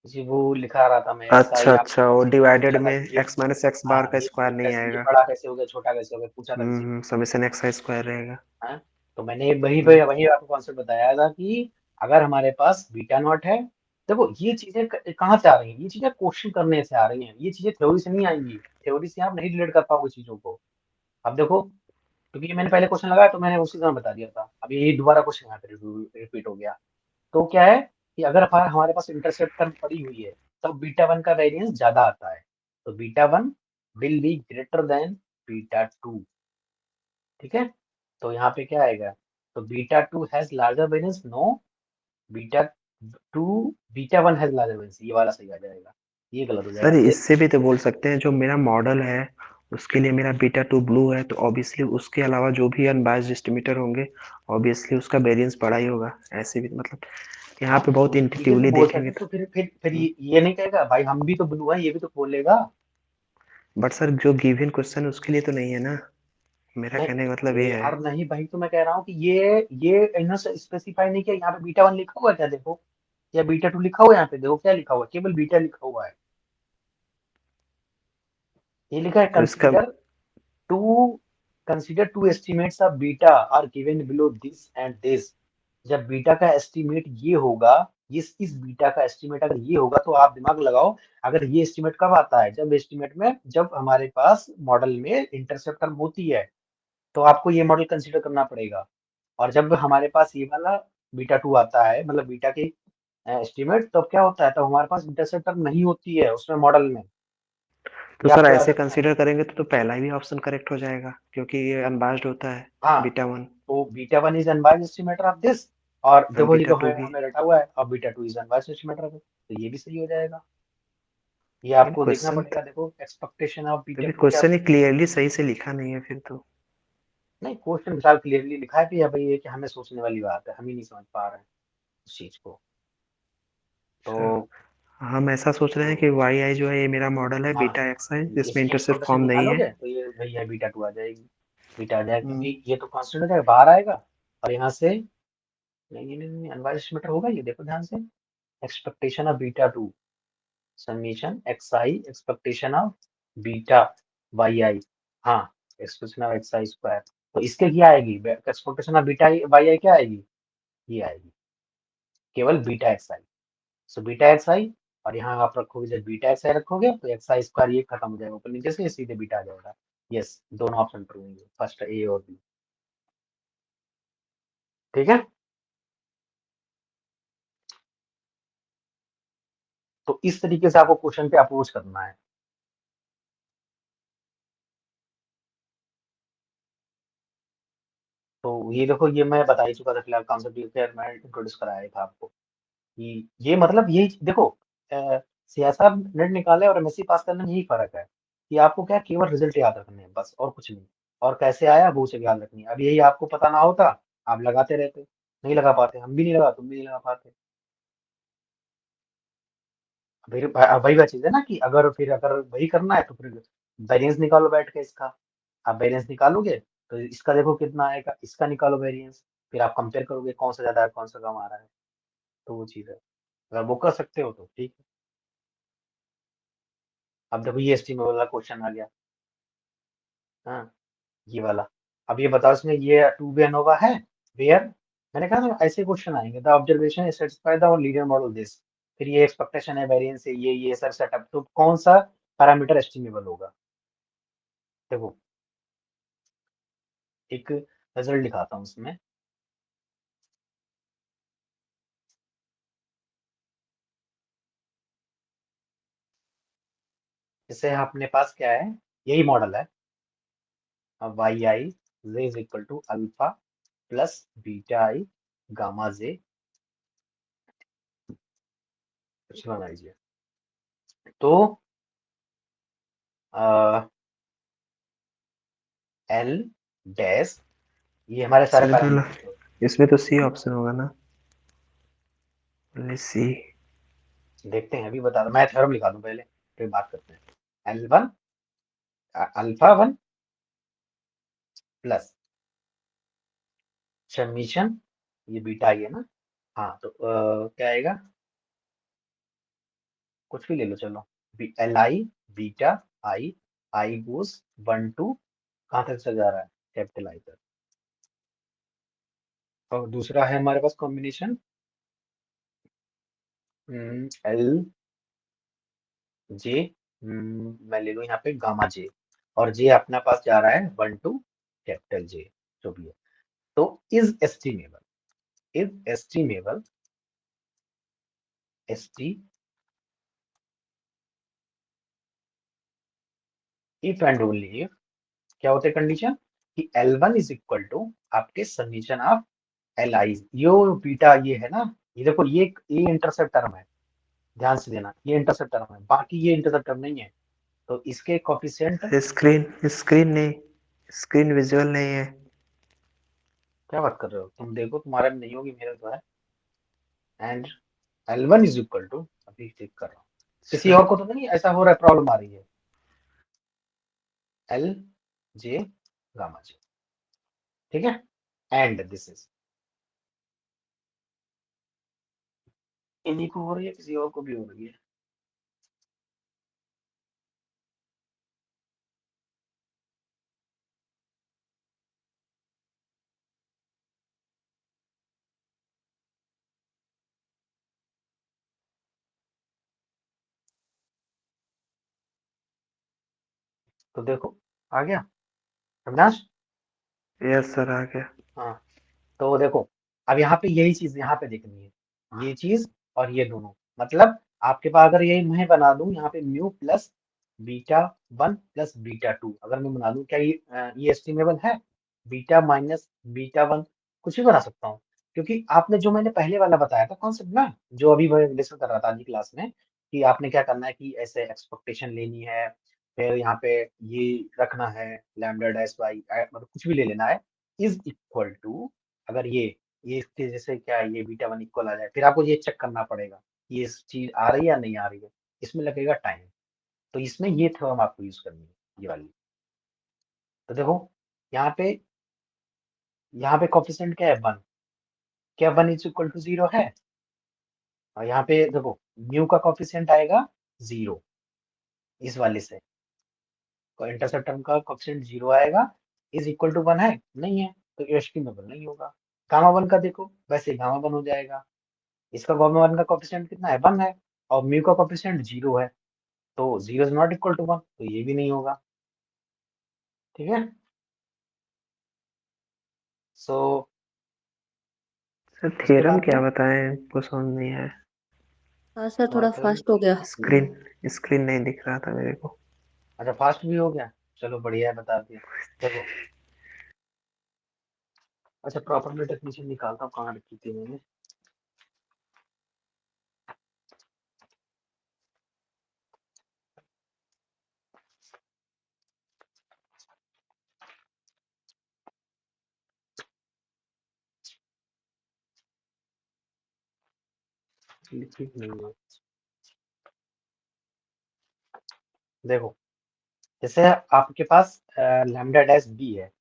Speaker 1: जी वो लिखा रहा था मैं एक्स आई,
Speaker 2: अच्छा
Speaker 1: आपने
Speaker 2: अच्छा, वो
Speaker 1: हमसे
Speaker 2: डिवाइडेड
Speaker 1: पूछा था
Speaker 2: में
Speaker 1: कि ये,
Speaker 2: एक्स माइनस एक्स बार
Speaker 1: हाँ
Speaker 2: का स्क्वायर नहीं
Speaker 1: ये
Speaker 2: आएगा।
Speaker 1: बड़ा कैसे हो गया, छोटा कैसे हो गया, पूछा था किसी ने,
Speaker 2: समेशन एक्स का स्क्वायर रहेगा।
Speaker 1: हाँ? तो मैंने वही
Speaker 2: हम्म,
Speaker 1: पे वही आपको कॉन्सेप्ट बताया था कि अगर हमारे पास बीटा नॉट है, देखो ये चीजें कहाँ से आ रही हैं, ये चीजें क्वेश्चन करने से आ रही हैं, ये चीजें थ्योरी से नहीं आएंगी, थ्योरी से आप नहीं रिलेट कर पाओगे चीजों को। अब देखो, क्योंकि ये मैंने पहले क्वेश्चन लगाया तो मैंने उसी समय बता दिया था, अब यही दोबारा क्वेश्चन यहाँ पे रिपीट हो गया। तो क्या है कि अगर हमारे पास इंटरसेप्ट टर्म पड़ी हुई है, तब बीटा 1 का वेरिएंस ज्यादा आता है, तो beta 1 will be greater than beta 2, ठीक है। तो यहाँ पे क्या आएगा, तो beta 2 has larger variance, no, beta 2, beta 1 has larger variance, ये वाला सही आ जाएगा, ये गलत हो
Speaker 2: सर
Speaker 1: जाएगा ये।
Speaker 2: इससे भी तो बोल सकते हैं, जो मेरा मॉडल है उसके लिए मेरा बीटा 2 ब्लू है, तो ऑब्वियसली उसके अलावा जो भी अनबायस्ड एस्टिमेटर होंगे ऑब्वियसली उसका वेरिएंस बड़ा ही होगा, ऐसे भी मतलब यहाँ
Speaker 1: हाँ
Speaker 2: पे
Speaker 1: तो
Speaker 2: बहुत
Speaker 1: ठीक है, तो
Speaker 2: इंट्यूटिवली
Speaker 1: बोल
Speaker 2: देखेंगे
Speaker 1: सकते,
Speaker 2: तो।
Speaker 1: तो फिर ये नहीं कहेगा भाई हम भी तो ब्लू हैं, ये भी तो बोलेगा।
Speaker 2: बट सर जो गिवन क्वेश्चन उसके लिए तो नहीं है ना, मेरा कहने का मतलब
Speaker 1: नहीं
Speaker 2: ये है।
Speaker 1: यार नहीं भाई, तो मैं कह रहा हूँ कि ये इन्होंने स्पेसिफाई नहीं किया, यहाँ पे बीटा 1 लिखा हुआ है क्या, देखो, या बीटा 2 लिखा हुआ है, यहाँ पे देखो क्या लिखा हुआ है, केवल बीटा लिखा हुआ है, ये लिखा है
Speaker 2: तो इसका
Speaker 1: two consider two estimates of beta are given below this and this. जब बीटा का एस्टिमेट ये होगा, इस बीटा का एस्टिमेट अगर ये होगा, तो आप दिमाग लगाओ, अगर ये एस्टिमेट कब आता है, जब एस्टिमेट में, जब हमारे पास मॉडल में इंटरसेप्ट टर्म होती है, तो आपको ये मॉडल कंसीडर करना पड़ेगा। और जब हमारे पास ये वाला बीटा 2 आता है, मतलब बीटा की एस्टिमेट, तब क्या होता है, तब हमारे पास इंटरसेप्ट टर्म नहीं होती है उसमें मॉडल में,
Speaker 2: तो
Speaker 1: ये
Speaker 2: सर
Speaker 1: आपको याद
Speaker 2: ऐसे
Speaker 1: रखना है।
Speaker 2: कंसीडर करेंगे तो पहला ही ऑप्शन करेक्ट हो जाएगा, क्योंकि ये अनबायस्ड होता है,
Speaker 1: हाँ,
Speaker 2: बीटा 1
Speaker 1: तो beta 1 is unbiased estimator of this, और
Speaker 2: और
Speaker 1: देखो ये
Speaker 2: बीटा
Speaker 1: तो
Speaker 2: 2
Speaker 1: हमें
Speaker 2: भी।
Speaker 1: हमें रटा हुआ है, और beta 2 is unbiased estimator of, तो ये भी सही हो जाएगा। ये आपको देखना
Speaker 2: क्वेश्चन
Speaker 1: पड़ेगा। देखो एक्सपेक्टेशन ऑफ बीटा
Speaker 2: तभी
Speaker 1: टू क्या,
Speaker 2: क्वेश्चन ही क्लियरली सही से लिखा नहीं है फिर तो।
Speaker 1: नहीं क्वेश्चन के साथ क्लियरली लिखा है कि भाई ये कि हमें सोचने वाली बात है, हम ही नहीं समझ पा रहे हैं उस चीज को। तो
Speaker 2: अच्छा, हम ऐसा सोच रहे हैं कि वाई आई जो है ये मेरा मॉडल है,
Speaker 1: हाँ,
Speaker 2: बीटा एक्स है, जिसमें
Speaker 1: इसकी
Speaker 2: इंटरसेप्ट
Speaker 1: एक्सपेक्टेशन
Speaker 2: फॉर्म नहीं है।
Speaker 1: निकालोगे तो ये वही है, बीटा टू आ जाएगी। बीटा आ जाएगा
Speaker 2: हम्म,
Speaker 1: क्योंकि ये तो कांस्टेंट हो जाएगा, बाहर आएगा। और यहाँ से नहीं अनवाइज मीटर होगा, ये देखो ध्यान से। Expectation of beta two summation x i expectation of beta y i, हाँ expectation of x i square. तो इसके क्या आएगी, expectation of beta y i क्या आएगी, ये आएगी केवल beta x i. So beta x i, और यहाँ आप रखोगे, जब बीटा एक्स आई रखोगे तो एक्स आई स्क्वायर ये खत्म हो जाएगा ऊपर नीचे से, सीधे बीटा आ जाएगा। यस, दोनों ऑप्शन ट्रू होंगे, फर्स्ट ए और बी। ठीक है, तो इस तरीके से आपको क्वेश्चन पे अप्रोच करना है। तो ये देखो, ये मैं बता ही चुका था फिलहाल कॉन्सेप्ट, ये खैर मैं इंट्रोड्यूस कराया था आपको कि ये मतलब यही देखो, सियासा नेट निकाले और एमएससी पास करने में यही फर्क है कि आपको क्या केवल रिजल्ट याद रखने हैं बस, और कुछ नहीं। और कैसे आया वो सब याद रखनी है। अब यही आपको पता ना होता, आप लगाते रहते, नहीं लगा पाते, हम भी नहीं लगा, तुम भी नहीं लगा पाते। फिर वही बात चीज है ना कि अगर वही करना है तो फिर वेरिएंस निकालो बैठ के इसका। आप वेरिएंस निकालोगे तो इसका देखो कितना आएगा, इसका निकालो वेरिएंस, फिर आप कंपेयर करोगे कौन सा ज्यादा है कौन सा कम आ रहा है। तो वो चीज है, अगर वो कर सकते हो तो ठीक है। अब देखो ये एस्टीमेट वाला क्वेश्चन आ गया, हाँ ये वाला। अब ये बताओ इसमें ये टू बी एनोवा है वेयर, मैंने कहा ना ऐसे क्वेश्चन आएंगे, the observation satisfy the linear model this, फिर ये एक्सपेक्टेशन है, वेरिएंस है, ये सब सेटअप, तो कौन सा पैरामीटर एस्टिमेबल होगा। देखो एक रिजल्ट दिखाता हूँ उसमें। जैसे अपने पास क्या है, यही मॉडल है, y I J is equal to alpha plus beta i gamma j epsilon i j. तो एल डैश, ये हमारे सारे
Speaker 2: इसमें
Speaker 1: पैरामीटर।
Speaker 2: तो इसमें तो सी ऑप्शन होगा ना, सी।
Speaker 1: देखते हैं, अभी बता दो, मैं थ्योरम लिखा दूं पहले फिर बात करते हैं। L one alpha one plus summation, ये बीटा आई है ना, हाँ तो क्या आएगा, कुछ भी ले लो चलो, L I beta I, I goes one two, कहाँ तक चल जा रहा है, कैपिटल आई तक। और दूसरा है हमारे पास कॉम्बिनेशन एल जे, मैं ले लूँ यहाँ पे गामा जे, और जे अपना पास जा रहा है वन टू कैपिटल जे, जो भी है। तो is estimable s t if and only if, क्या होते कंडीशन कि L1 इज इक्वल टू आपके समीशन ऑफ एल आई, यो बीटा ये है ना, ये देखो ये इंटरसेप्ट टर्म है, ध्यान से देना, ये इंटरसेप्ट टर्म है, बाकी ये इंटरसेप्ट टर्म नहीं है। तो इसके कोफिशिएंट,
Speaker 2: स्क्रीन स्क्रीन नहीं, स्क्रीन विजुअल नहीं है।
Speaker 1: क्या बात कर रहे हो तुम, देखो तुम्हारे में नहीं होगी, मेरे तो है। And L1 is equal to, अभी चेक कर रहा हूँ, किसी
Speaker 2: अच्छा,
Speaker 1: और को तो नहीं ऐसा हो रहा है, प्रॉब्लम आ रही है, एल जे गामा जे, ठीक है। एंड दिस इज, इन्हीं को हो रही है, किसी और को भी हो रही है। तो देखो आ गया अविनाश,
Speaker 2: यस सर आ गया।
Speaker 1: हाँ। तो देखो अब यहाँ पे यही चीज यहाँ पे देखनी है, ये चीज और ये दोनों, मतलब आपके पास अगर यही मैं बना दूं यहाँ पे mu plus beta one plus beta two, अगर मैं बना दूं, क्या ये एस्टिमेबल है, बीटा माइनस बीटा वन, कुछ भी बना सकता हूँ। क्योंकि आपने जो मैंने पहले वाला बताया था कॉन्सेप्ट ना, जो अभी मैं डिस्कस कर रहा था आज की क्लास में, कि आपने क्या करना है कि ऐसे एक्सपेक्टेशन लेनी है, फिर यहाँ पे ये रखना है लैम्डा डैश बाई मतलब कुछ भी ले लेना है इज इक्वल टू, अगर ये इसके जैसे क्या है, ये बीटा वन इक्वल आ जाए, फिर आपको ये चेक करना पड़ेगा ये चीज आ रही है या नहीं आ रही है, इसमें लगेगा टाइम। तो इसमें ये थ्योरम आपको यूज करनी है, ये वाली। तो देखो यहाँ पे कोफिशिएंट क्या है 1, क्या 1 इज इक्वल टू 0 है, और यहाँ पे देखो म्यू का कोफिशिएंट आएगा 0 इस वाले से, इंटरसेप्ट टर्म का कोफिशिएंट 0 आएगा, इज इक्वल टू 1 है नहीं है, तो एस्टिमेबल नहीं होगा। गामा 1 का देखो वैसे गामा 1 हो जाएगा, इसका गामा 1 का कोफिशिएंट कितना है 1 है, और म्यू का कोफिशिएंट 0 है, तो 0 इज नॉट इक्वल टू 1, तो ये भी नहीं होगा। ठीक है, सो
Speaker 2: सर
Speaker 1: उसके
Speaker 2: थ्योरम
Speaker 1: बाद
Speaker 2: क्या
Speaker 1: में
Speaker 2: बताएं, हमको समझ नहीं आया।
Speaker 6: हाँ सर, थोड़ा
Speaker 1: थ्योरम,
Speaker 6: फास्ट हो गया।
Speaker 2: स्क्रीन स्क्रीन नहीं दिख रहा था मेरे को।
Speaker 1: अच्छा फास्ट भी हो गया, चलो बढ़िया है, बता दिया। देखो अच्छा प्रॉपर्टी डेफिनेशन निकालता हूँ, कहाँ रखी थी मैंने, लिखी नहीं है। देखो जैसे आपके पास लैम्डा डैश बी है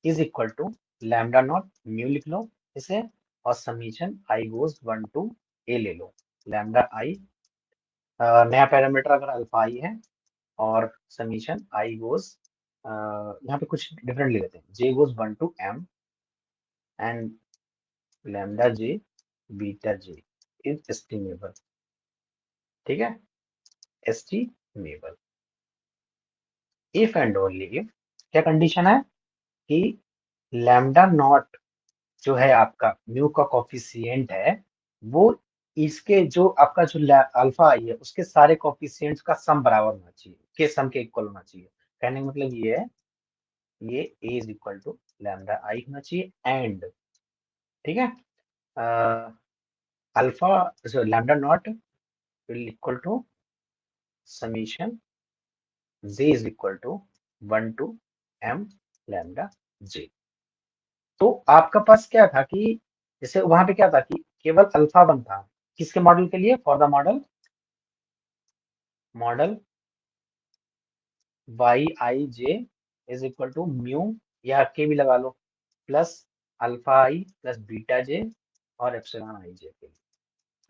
Speaker 1: is equal to lambda not mu लिख लो इसे, और summation I goes 1 to A ले लो, लैम्डा आई नया पैरामीटर अगर अल्फा आई है, और समीशन आई गोज यहाँ पे कुछ डिफरेंट ले लेते हैं, j goes 1 to m and lambda j beta j is estimable. ठीक है, estimable if and only if, क्या कंडीशन है कि लैम्डा नॉट जो है आपका म्यू का कॉफिशिएंट है, वो इसके जो आपका जो अल्फा आई है उसके सारे कॉफिशिएंट्स का सम बराबर होना चाहिए, के सम के इक्वल होना चाहिए। कहने का मतलब ये है, ये a is equal to lambda i होना चाहिए एंड, ठीक है, alpha lambda naught will equal to summation j is equal to 1 to m lambda j. तो आपका पास क्या था कि जैसे वहां पे क्या था कि केवल अल्फा 1 था, किसके मॉडल के लिए, for the model Y I J is equal to mu या के भी लगा लो plus alpha I plus beta J और एप्सिलॉन आई जे के लिए,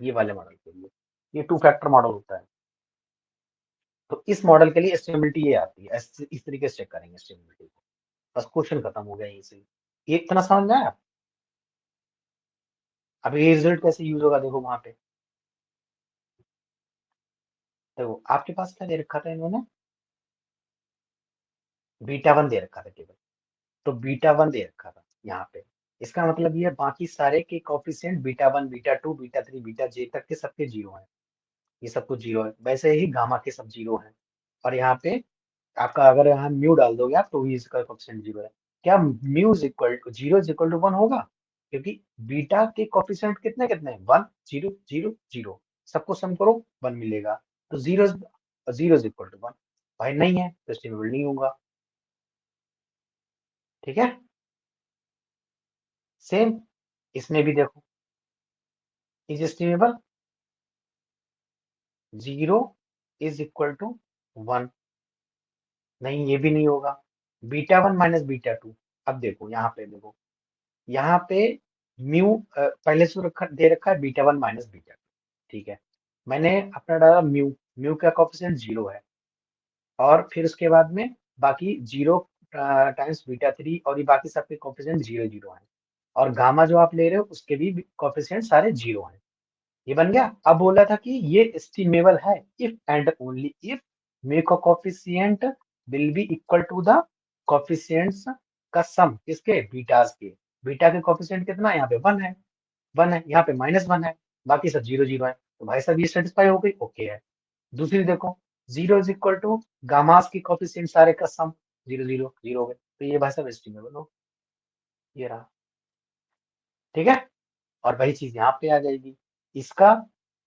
Speaker 1: ये वाले मॉडल के लिए ये 2 फैक्टर मॉडल होता है। तो इस मॉडल के लिए एस्टिमेबिलिटी ये आती है, इस तरीके से चेक करेंगे एस्टिमेबिलिटी को। बस क्वेश्चन खत्म हो गया यहीं से, ये इतना समझ में आया। अब ये रिजल्ट कैसे यूज होगा देखो वहां पे, देखो आपके पास क्या दे रखा था इन्होंने, बीटा 1 दे रखा था केवल, तो बीटा 1 दे रखा था यहाँ पे, इसका मतलब ये बाकी सारे के coefficient beta 1 beta 2 beta 3 beta j तक के सबके 0 हैं, ये सब कुछ 0 है, वैसे ही गामा के सब 0 हैं। और यहाँ पे आपका अगर यहाँ म्यू डाल दोगे आप तो भी इसका कोफिशिएंट 0 है। क्या mu is equal to 0 is equal to 1 होगा, क्योंकि बीटा के कोफिशिएंट कितने कितने हैं 1 0 0 0, सबको सम करो 1 मिलेगा, तो 0 इज इक्वल टू 1, भाई नहीं है तो एस्टिमेबल नहीं होगा। ठीक है, सेम इसमें भी देखो, is estimable 0 is equal to 1, नहीं ये भी नहीं होगा, बीटा 1 माइनस बीटा 2। अब देखो यहाँ पे देखो, यहाँ पे म्यू पहले से दे रखा है बीटा 1 माइनस बीटा 2, ठीक है, मैंने अपना डाला म्यू, म्यू का कोफिशिएंट 0 है, और फिर उसके बाद में बाकी 0 टाइम्स बीटा 3 और ये बाकी सबके कोफिशिएंट 0 0 है, और गामा जो आप ले रहे हो उसके भी कोफिशिएंट सारे 0 हैं, ये बन गया। अब बोला था कि ये एस्टिमेबल है if and only if mu का coefficient will be equal to the coefficients का सम, किसके, बीटास के, बीटा के कोफिशिएंट कितना है यहाँ पे 1 है, 1 है यहाँ पे -1 है, बाकी सब 0 0 है, तो भाई साहब ये सेटिस्फाई हो गई, ओके है। दूसरी देखो 0 इज इक्वल टू गामास की कोफिशिएंट सारे का सम 0 0 0 हो गए, तो ये भाई साहब एस्टिमेबल हो, ये रहा। ठीक है, और वही चीज यहाँ पे आ जाएगी, इसका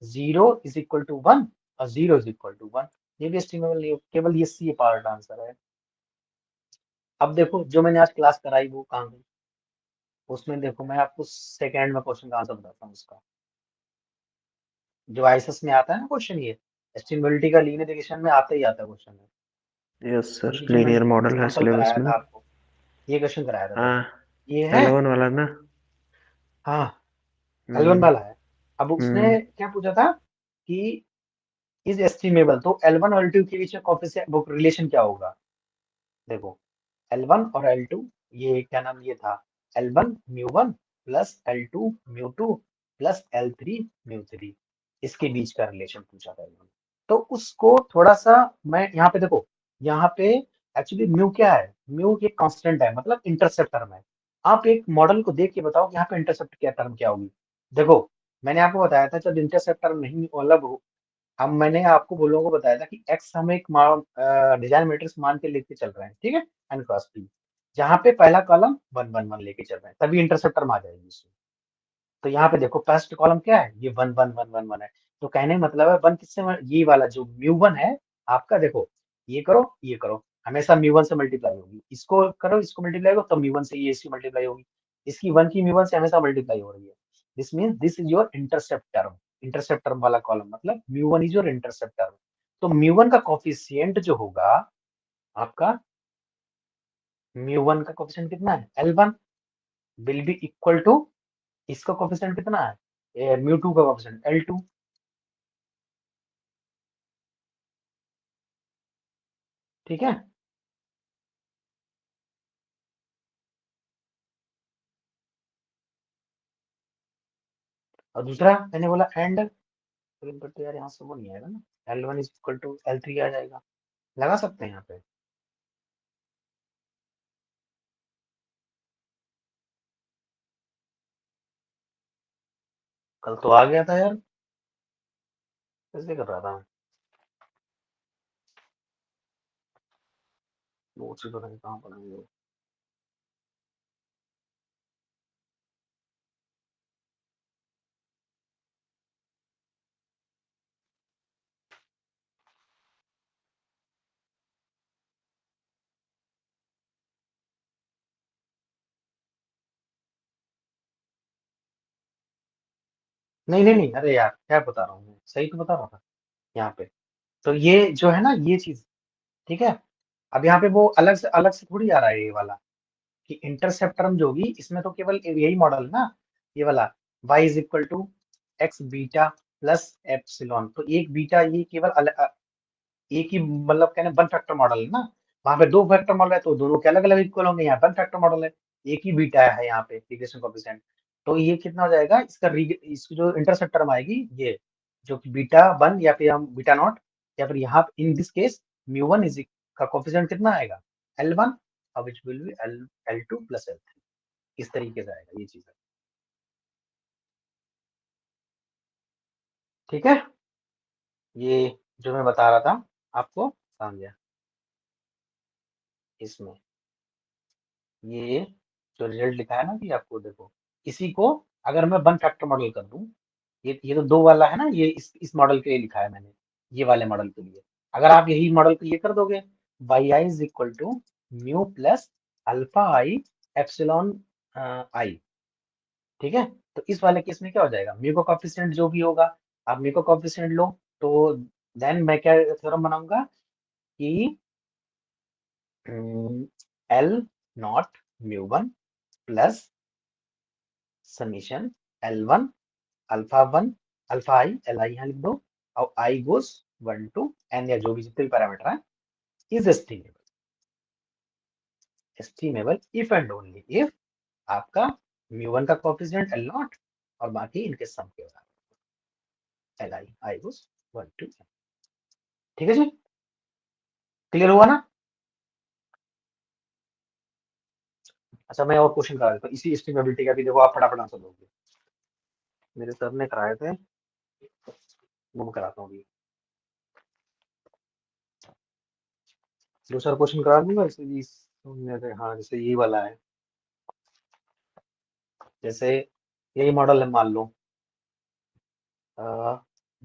Speaker 1: 0 इज इक्वल टू 1 और 0 इज इक्वल टू 1, ये भी एस्टिमेबल नहीं हो, केवल ये सी पार्ट आंसर है। अब देखो जो मैंने आज क्लास कराई वो कहाँ गई, उसमें देखो मैं आपको सेकेंड में क्वेश्चन का आंसर बताता हूँ उसका, जो आईएसएस में आता है ना क्वेश्चन, ये एस्टिमेबिलिटी का लीनियर रिग्रेशन में आता ही आता है क्वेश्चन है।
Speaker 2: यस सर,
Speaker 1: ये जो मैंने
Speaker 2: लीनियर मॉडल है
Speaker 1: एग्जाम्पल
Speaker 2: सिलेबस
Speaker 1: कराया
Speaker 2: में
Speaker 1: था
Speaker 2: ना।
Speaker 1: आपको, ये क्वेश्चन कराया था देखो,
Speaker 2: हाँ,
Speaker 1: ये है,
Speaker 2: L1 वाला ना।
Speaker 1: हाँ L1 वाला है। अब उसने
Speaker 2: हम्म,
Speaker 1: क्या पूछा था कि इज एस्टिमेबल, तो L1 और L2 के बीच में कोफिशिएंट वो रिलेशन क्या होगा, देखो L1 और L2, ये क्या नाम ये था, L1 mu 1 plus L2 mu 2 plus L3 mu 3, इसके बीच का रिलेशन पूछा था इन्होंने। तो उसको थोड़ा सा मैं यहाँ पे देखो, यहाँ पे एक्चुअली म्यू क्या है, म्यू एक कांस्टेंट है, मतलब इंटरसेप्ट टर्म है। आप एक मॉडल को देख के बताओ कि यहाँ पे इंटरसेप्ट क्या टर्म क्या होगी। देखो मैंने आपको बताया था जब इंटरसेप्ट टर्म नहीं मतलब, अब मैंने आपको वो लोगों को बताया था कि एक्स हम एक डिजाइन मैट्रिक्स मान के लेके चल रहे हैं, ठीक है, एन क्रॉस पी, जहाँ पे पहला कॉलम 1 1 1 लेके चल रहे हैं, तभी इंटरसेप्ट टर्म आ जाएगी इसमें। तो यहाँ पे देखो फर्स्ट कॉलम क्या है, ये 1 1 1 1 1 है, तो कहने का मतलब है वन किससे ये वाला जो म्यू 1 है आपका, देखो ये करो ये करो, हमेशा म्यू 1 से मल्टीप्लाई होगी, इसको करो इसको मल्टीप्लाई करो तो म्यू 1 से ये इसकी मल्टीप्लाई होगी, इसकी 1 की म्यू 1 से हमेशा मल्टीप्लाई हो रही है। This means this is your intercept term, intercept term वाला कॉलम मतलब mu 1 is your intercept term. तो म्यू 1 का कोफिशिएंट जो होगा आपका, म्यू 1 का कोफिशिएंट कितना है, L1 will be equal to, इसका कोफिशिएंट कितना है, म्यू 2 का कोफिशिएंट L2, ठीक है। और दूसरा मैंने बोला एंड, बट तो यार यहाँ से वो नहीं आएगा ना, L1 is equal to L3 आ जाएगा, लगा सकते हैं यहाँ पे। कल तो आ गया था यार, कैसे कर रहा था मैं, नोट्स ही पता नहीं कहाँ पढ़ेंगे। नहीं नहीं नहीं, अरे यार क्या बता रहा हूँ मैं, सही तो बता रहा था यहाँ पे। तो ये जो है ना ये चीज, ठीक है, अब यहाँ पे वो अलग से थोड़ी आ रहा है ये वाला, कि इंटरसेप्ट टर्म जो होगी इसमें तो केवल यही मॉडल है ना, ये वाला y is equal to x beta plus epsilon, तो एक बीटा ये केवल एक ही मतलब कहने वन फैक्टर मॉडल है ना, वहां पे दो फैक्टर मॉडल है तो दोनों के अलग अलग इक्वल होंगे, यहाँ वन फैक्टर मॉडल है, एक ही बीटा है यहाँ पे रिग्रेशन कोएफिशिएंट। तो ये कितना हो जाएगा इसका इसकी जो इंटरसेप्ट टर्म आएगी ये, जो कि बीटा 1 या फिर हम बीटा 0, या फिर यहाँ in this case mu 1 is का कोएफिशिएंट कितना आएगा L1, और विच will B L2 plus L3, इस तरीके से आएगा ये चीज है, ठीक है। ये जो मैं बता रहा था आपको समझ गया, इसमें ये जो रिजल्ट लिखा है ना कि आपको देखो, इसी को अगर मैं वन फैक्टर मॉडल कर दूं, ये तो दो वाला है ना, ये इस मॉडल के लिए लिखा है मैंने, ये वाले मॉडल के लिए, अगर आप यही मॉडल को ये कर दोगे, Y I is equal to mu plus alpha I epsilon I, ठीक है। तो इस वाले केस में क्या हो जाएगा, म्यू का कोएफिशिएंट जो भी होगा, आप म्यू का कोएफिशिएंट लो, तो देन मैं क्या थ्योरम बनाऊंगा कि L0 mu 1 plus summation L1 alpha 1 alpha I L I यहाँ लिख दो, और आई गोस 1 टू एन, या जो भी जितने भी पैरामीटर है, is estimable if and only if आपका म्यू 1 का कोएफिशिएंट L0 और बाकी इनके सम के बराबर L I goes 1 to N, ठीक है जी, क्लियर हुआ ना। अच्छा मैं और क्वेश्चन करा देता हूँ इसी एस्टिमेबिलिटी का भी, देखो आप फटाफट आंसर दोगे, मेरे सर ने कराए थे, वो मैं कराता हूँ अभी, दूसरा क्वेश्चन करा दूंगा इसे भी, हाँ जैसे ये वाला है, जैसे यही मॉडल है मान लो,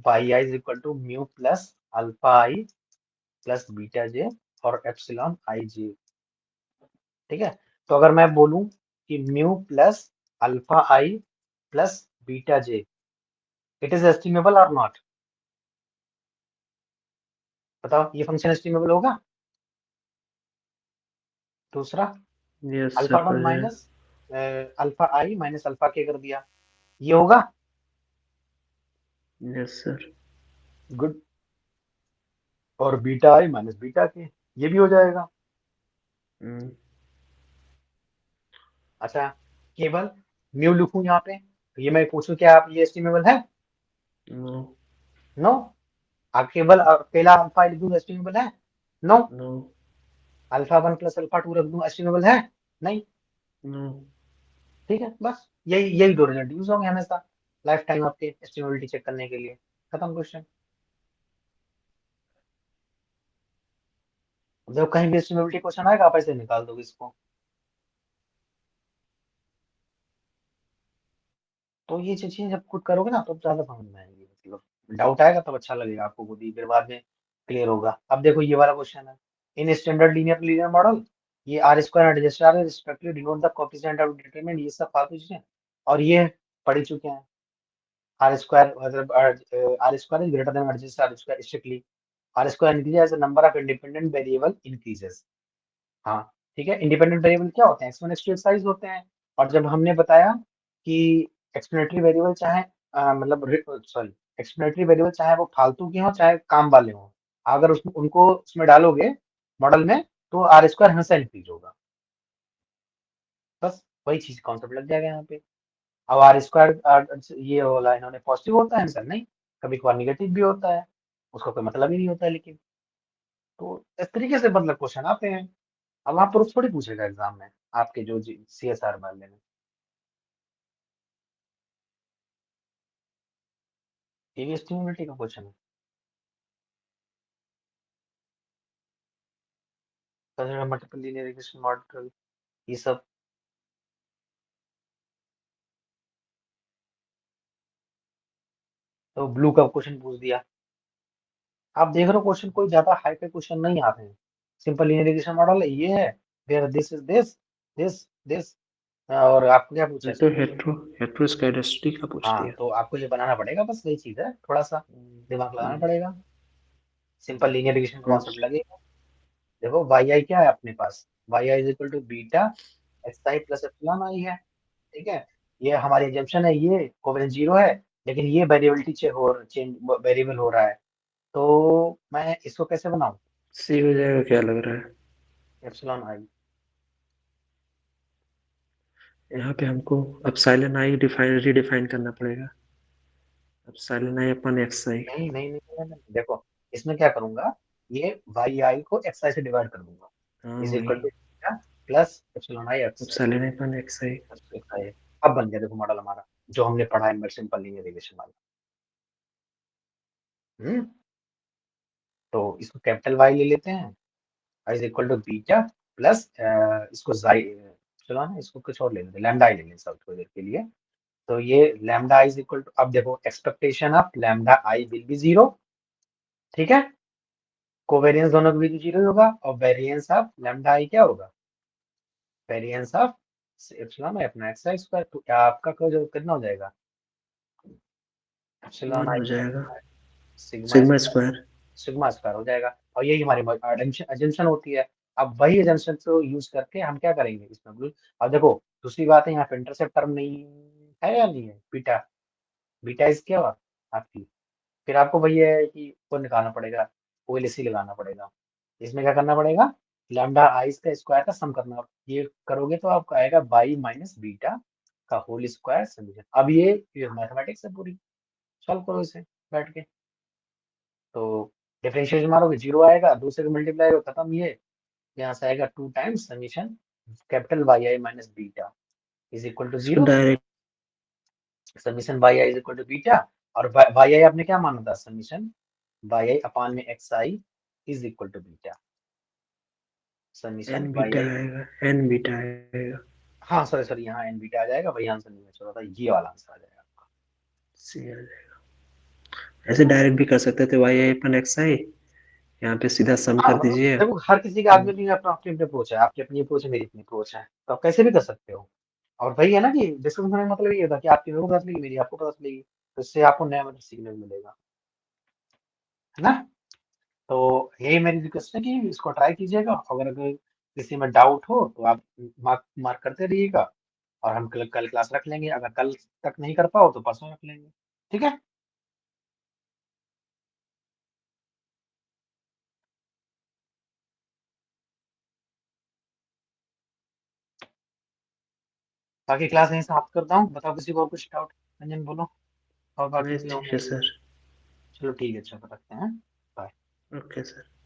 Speaker 1: Y I is equal to mu plus alpha I plus beta J और एप्सिलॉन आई जे। ठीक है, तो अगर मैं बोलूं कि mu plus alpha I plus beta J, it is estimable और नॉट? बताओ, ये फंक्शन एस्टिमेबल होगा? दूसरा,
Speaker 2: यस
Speaker 1: अल्फा
Speaker 2: सर,
Speaker 1: वन
Speaker 2: हो जाएगा।
Speaker 1: माइनस अल्फा आई माइनस अल्फा के कर दिया, ये होगा?
Speaker 2: Yes sir.
Speaker 1: गुड। और बीटा आई माइनस बीटा के, ये भी हो जाएगा।
Speaker 2: हम्म,
Speaker 1: अच्छा, केवल म्यू लिखूं यहाँ पे, तो ये मैं पूछूं क्या आप ये एस्टिमेबल है?
Speaker 2: No
Speaker 1: no. आप केवल अकेला अल्फा लिख दूं एस्टिमेबल है? No.
Speaker 2: No
Speaker 1: alpha one plus alpha two रख दूं एस्टिमेबल है? नहीं।
Speaker 2: नो।
Speaker 1: ठीक है, बस यही यही दो रिजल्ट यूज होंगे हमेशा लाइफ टाइम आपके एस्टिमेबिलिटी चेक करने के लिए। खत्म क्वेश्चन। जब कहीं भी एस्टिमेबिलिटी क्वेश्चन आएगा आप ऐसे निकाल दोगे इसको। तो ये चीजें जब खुद करोगे ना तो ज्यादा समझ में आएंगी, मतलब डाउट आएगा तब अच्छा लगेगा आपको, खुद ही फिर बाद में क्लियर होगा। अब देखो ये वाला क्वेश्चन है, in standard linear linear model, ये R square adjust R respectively denote the coefficient of determinant, ये सब फालतू चीजें और ये पढ़ चुके हैं। आर स्क्वायर मतलब R square is greater than adjust R square strictly, R square increases as the number of independent variable increases. हाँ, ठीक है, इंडिपेंडेंट वेरिएबल क्या होते हैं? X one X two X size होते हैं। और जब हमने बताया कि एक्सप्लेनेटरी वेरिएबल चाहे मतलब सॉरी, एक्सप्लेनेटरी वेरिएबल चाहे वो फालतू के हों चाहे काम वाले हों, अगर उनको उसमें डालोगे मॉडल में तो आर स्क्वायर हमेशा इंक्रीज होगा। बस वही चीज कॉन्सेप्ट लग जाएगा यहाँ पे। अब आर स्क्वायर ये वाला इन्होंने पॉजिटिव होता है आंसर, नहीं, कभी कभार निगेटिव भी होता है, उसका कोई मतलब ही नहीं होता है। लेकिन तो इस तरीके से मतलब क्वेश्चन आते हैं। अब वहाँ प्रूफ थोड़ी पूछेगा एग्जाम में आपके जो सी एस आर वाले में, ये भी एस्टिमेबिलिटी का क्वेश्चन है। मल्टीपल लीनियर रिग्रेशन मॉडल, ये सब। तो ब्लू का क्वेश्चन पूछ दिया। आप देख रहे हो क्वेश्चन कोई ज्यादा हाई पे क्वेश्चन नहीं आते हैं, सिंपल लीनियर रिग्रेशन मॉडल है, ये है, फिर दिस इज दिस और आपको क्या पूछा
Speaker 2: ये तो
Speaker 1: इसमें?
Speaker 2: हेट्रोस्काइडस्टी का पूछ
Speaker 1: हाँ,
Speaker 2: दिया।
Speaker 1: तो आपको ये बनाना पड़ेगा, बस वही चीज है, थोड़ा सा दिमाग लगाना
Speaker 2: हम्म,
Speaker 1: पड़ेगा, सिंपल लीनियर रिग्रेशन का
Speaker 2: कुछ
Speaker 1: कॉन्सेप्ट लगेगा। देखो वाई आई क्या है अपने पास, Y I is equal to beta x I plus epsilon I है। ठीक है, ये हमारी एजम्पशन है, ये कोवेलेंट जीरो है, लेकिन ये वेरिएबिलिटी चेंज वेरिएबल हो रहा है, तो मैं इसको कैसे बनाऊं?
Speaker 2: सी हो जाएगा क्या लग रहा है?
Speaker 1: Epsilon i.
Speaker 2: यहाँ पे हमको एप्सिलॉन आई रीडिफाइन करना पड़ेगा। एप्सिलॉन आई अपन एक्स आई।
Speaker 1: नहीं नहीं नहीं, नहीं, नहीं। देखो इसमें क्या करूंगा, ये वाई आई को एक्स आई से डिवाइड कर दूंगा,
Speaker 2: हाँ
Speaker 1: इज
Speaker 2: वही,
Speaker 1: equal two plus epsilon I x
Speaker 2: epsilon i upon x आई।
Speaker 1: आई। अब बन गया देखो मॉडल हमारा, जो हमने पढ़ा है सिंपल लीनियर रिलेशन वाला। हम्म, तो इसको कैपिटल वाई ले लेते हैं, is equal to beta plus इसको जाई चलो ना, इसको कुछ और ले लेते हैं, लैम्डा आई ले लें सब थोड़ी देर के लिए। तो ये lambda I is equal to, अब देखो expectation of lambda I will be zero. ठीक है, कोवेरियंस दोनों के बीच जीरो होगा, और वेरिएंस ऑफ लैम्डा आई क्या होगा? वेरिएंस ऑफ एप्सिलॉन अपना एक्स आई स्क्वायर। तो क्या आपका जो कितना हो जाएगा? एप्सिलॉन
Speaker 2: वन
Speaker 1: आई
Speaker 2: हो जाएगा,
Speaker 1: sigma
Speaker 2: sigma
Speaker 1: square,
Speaker 2: square.
Speaker 1: Sigma square हो जाएगा, और यही हमारी एजम्पशन होती है। अब वही एजम्पशन को यूज करके हम क्या करेंगे इसमें ब्लू। अब देखो दूसरी बात है, यहाँ पे इंटरसेप्ट टर्म नहीं है या नहीं है, बीटा, बीटा इज क्या हुआ आपकी, फिर आपको वही है कि वो निकालना पड़ेगा, ओएलएसी लगाना पड़ेगा। इसमें क्या करना पड़ेगा, लैम्डा आई का स्क्वायर का सम करना, ये करोगे तो आपको आएगा बाई माइनस बीटा का होल स्क्वायर समीकरण। अब ये मैथमेटिक्स है पूरी, सॉल्व करो इसे बैठ के। तो डिफरेंशिएशन मारोगे जीरो आएगा, दूसरे को मल्टीप्लाई हो खत्म, ये यहाँ से आएगा two times summation capital Y I minus beta is equal to
Speaker 2: इसको
Speaker 1: zero,
Speaker 2: direct
Speaker 1: summation Y I is equal to beta, और वाई आई आपने क्या माना था, समीशन वाई आई अपान में X I is equal to beta,
Speaker 2: N
Speaker 1: summation Y
Speaker 2: beta
Speaker 1: I.
Speaker 2: आएगा, N beta आएगा।
Speaker 1: हाँ सॉरी सॉरी, यहाँ एन बीटा आ जाएगा, वही आंसर नहीं बच रहा था, ये वाला आंसर आ जाएगा आपका।
Speaker 2: सी आ जाएगा। ऐसे डायरेक्ट भी कर सकते थे वाई आई अपन एक्स आई, यहाँ पे सीधा सम
Speaker 1: हाँ
Speaker 2: कर दीजिए।
Speaker 1: देखो हर किसी का आदमी की अपना अपनी अपनी अप्रोच है, आपकी अपनी अप्रोच है, मेरी अपनी अप्रोच है, तो आप कैसे भी कर सकते हो। और वही है ना कि डिस्कशन करने का मतलब ये था कि आपकी मेरे को पता चलेगी, मेरी आपको पता चलेगी, तो इससे आपको नया मतलब सीखने को मिलेगा, है ना। तो यही मेरी रिक्वेस्ट है कि इसको ट्राई कीजिएगा, अगर किसी में डाउट हो तो आप मार्क मार्क करते रहिएगा, और हम कल क्लास रख लेंगे, अगर कल तक नहीं कर पाओ तो परसों रख लेंगे, ठीक है। बाकी क्लास यहीं समाप्त करता हूँ, बताओ किसी को और कुछ डाउट, रंजन बोलो, और बाकी
Speaker 2: नहीं
Speaker 1: किसी को।
Speaker 2: ठीक है सर।
Speaker 1: चलो ठीक है, चलो रखते हैं, बाय।
Speaker 2: Okay sir.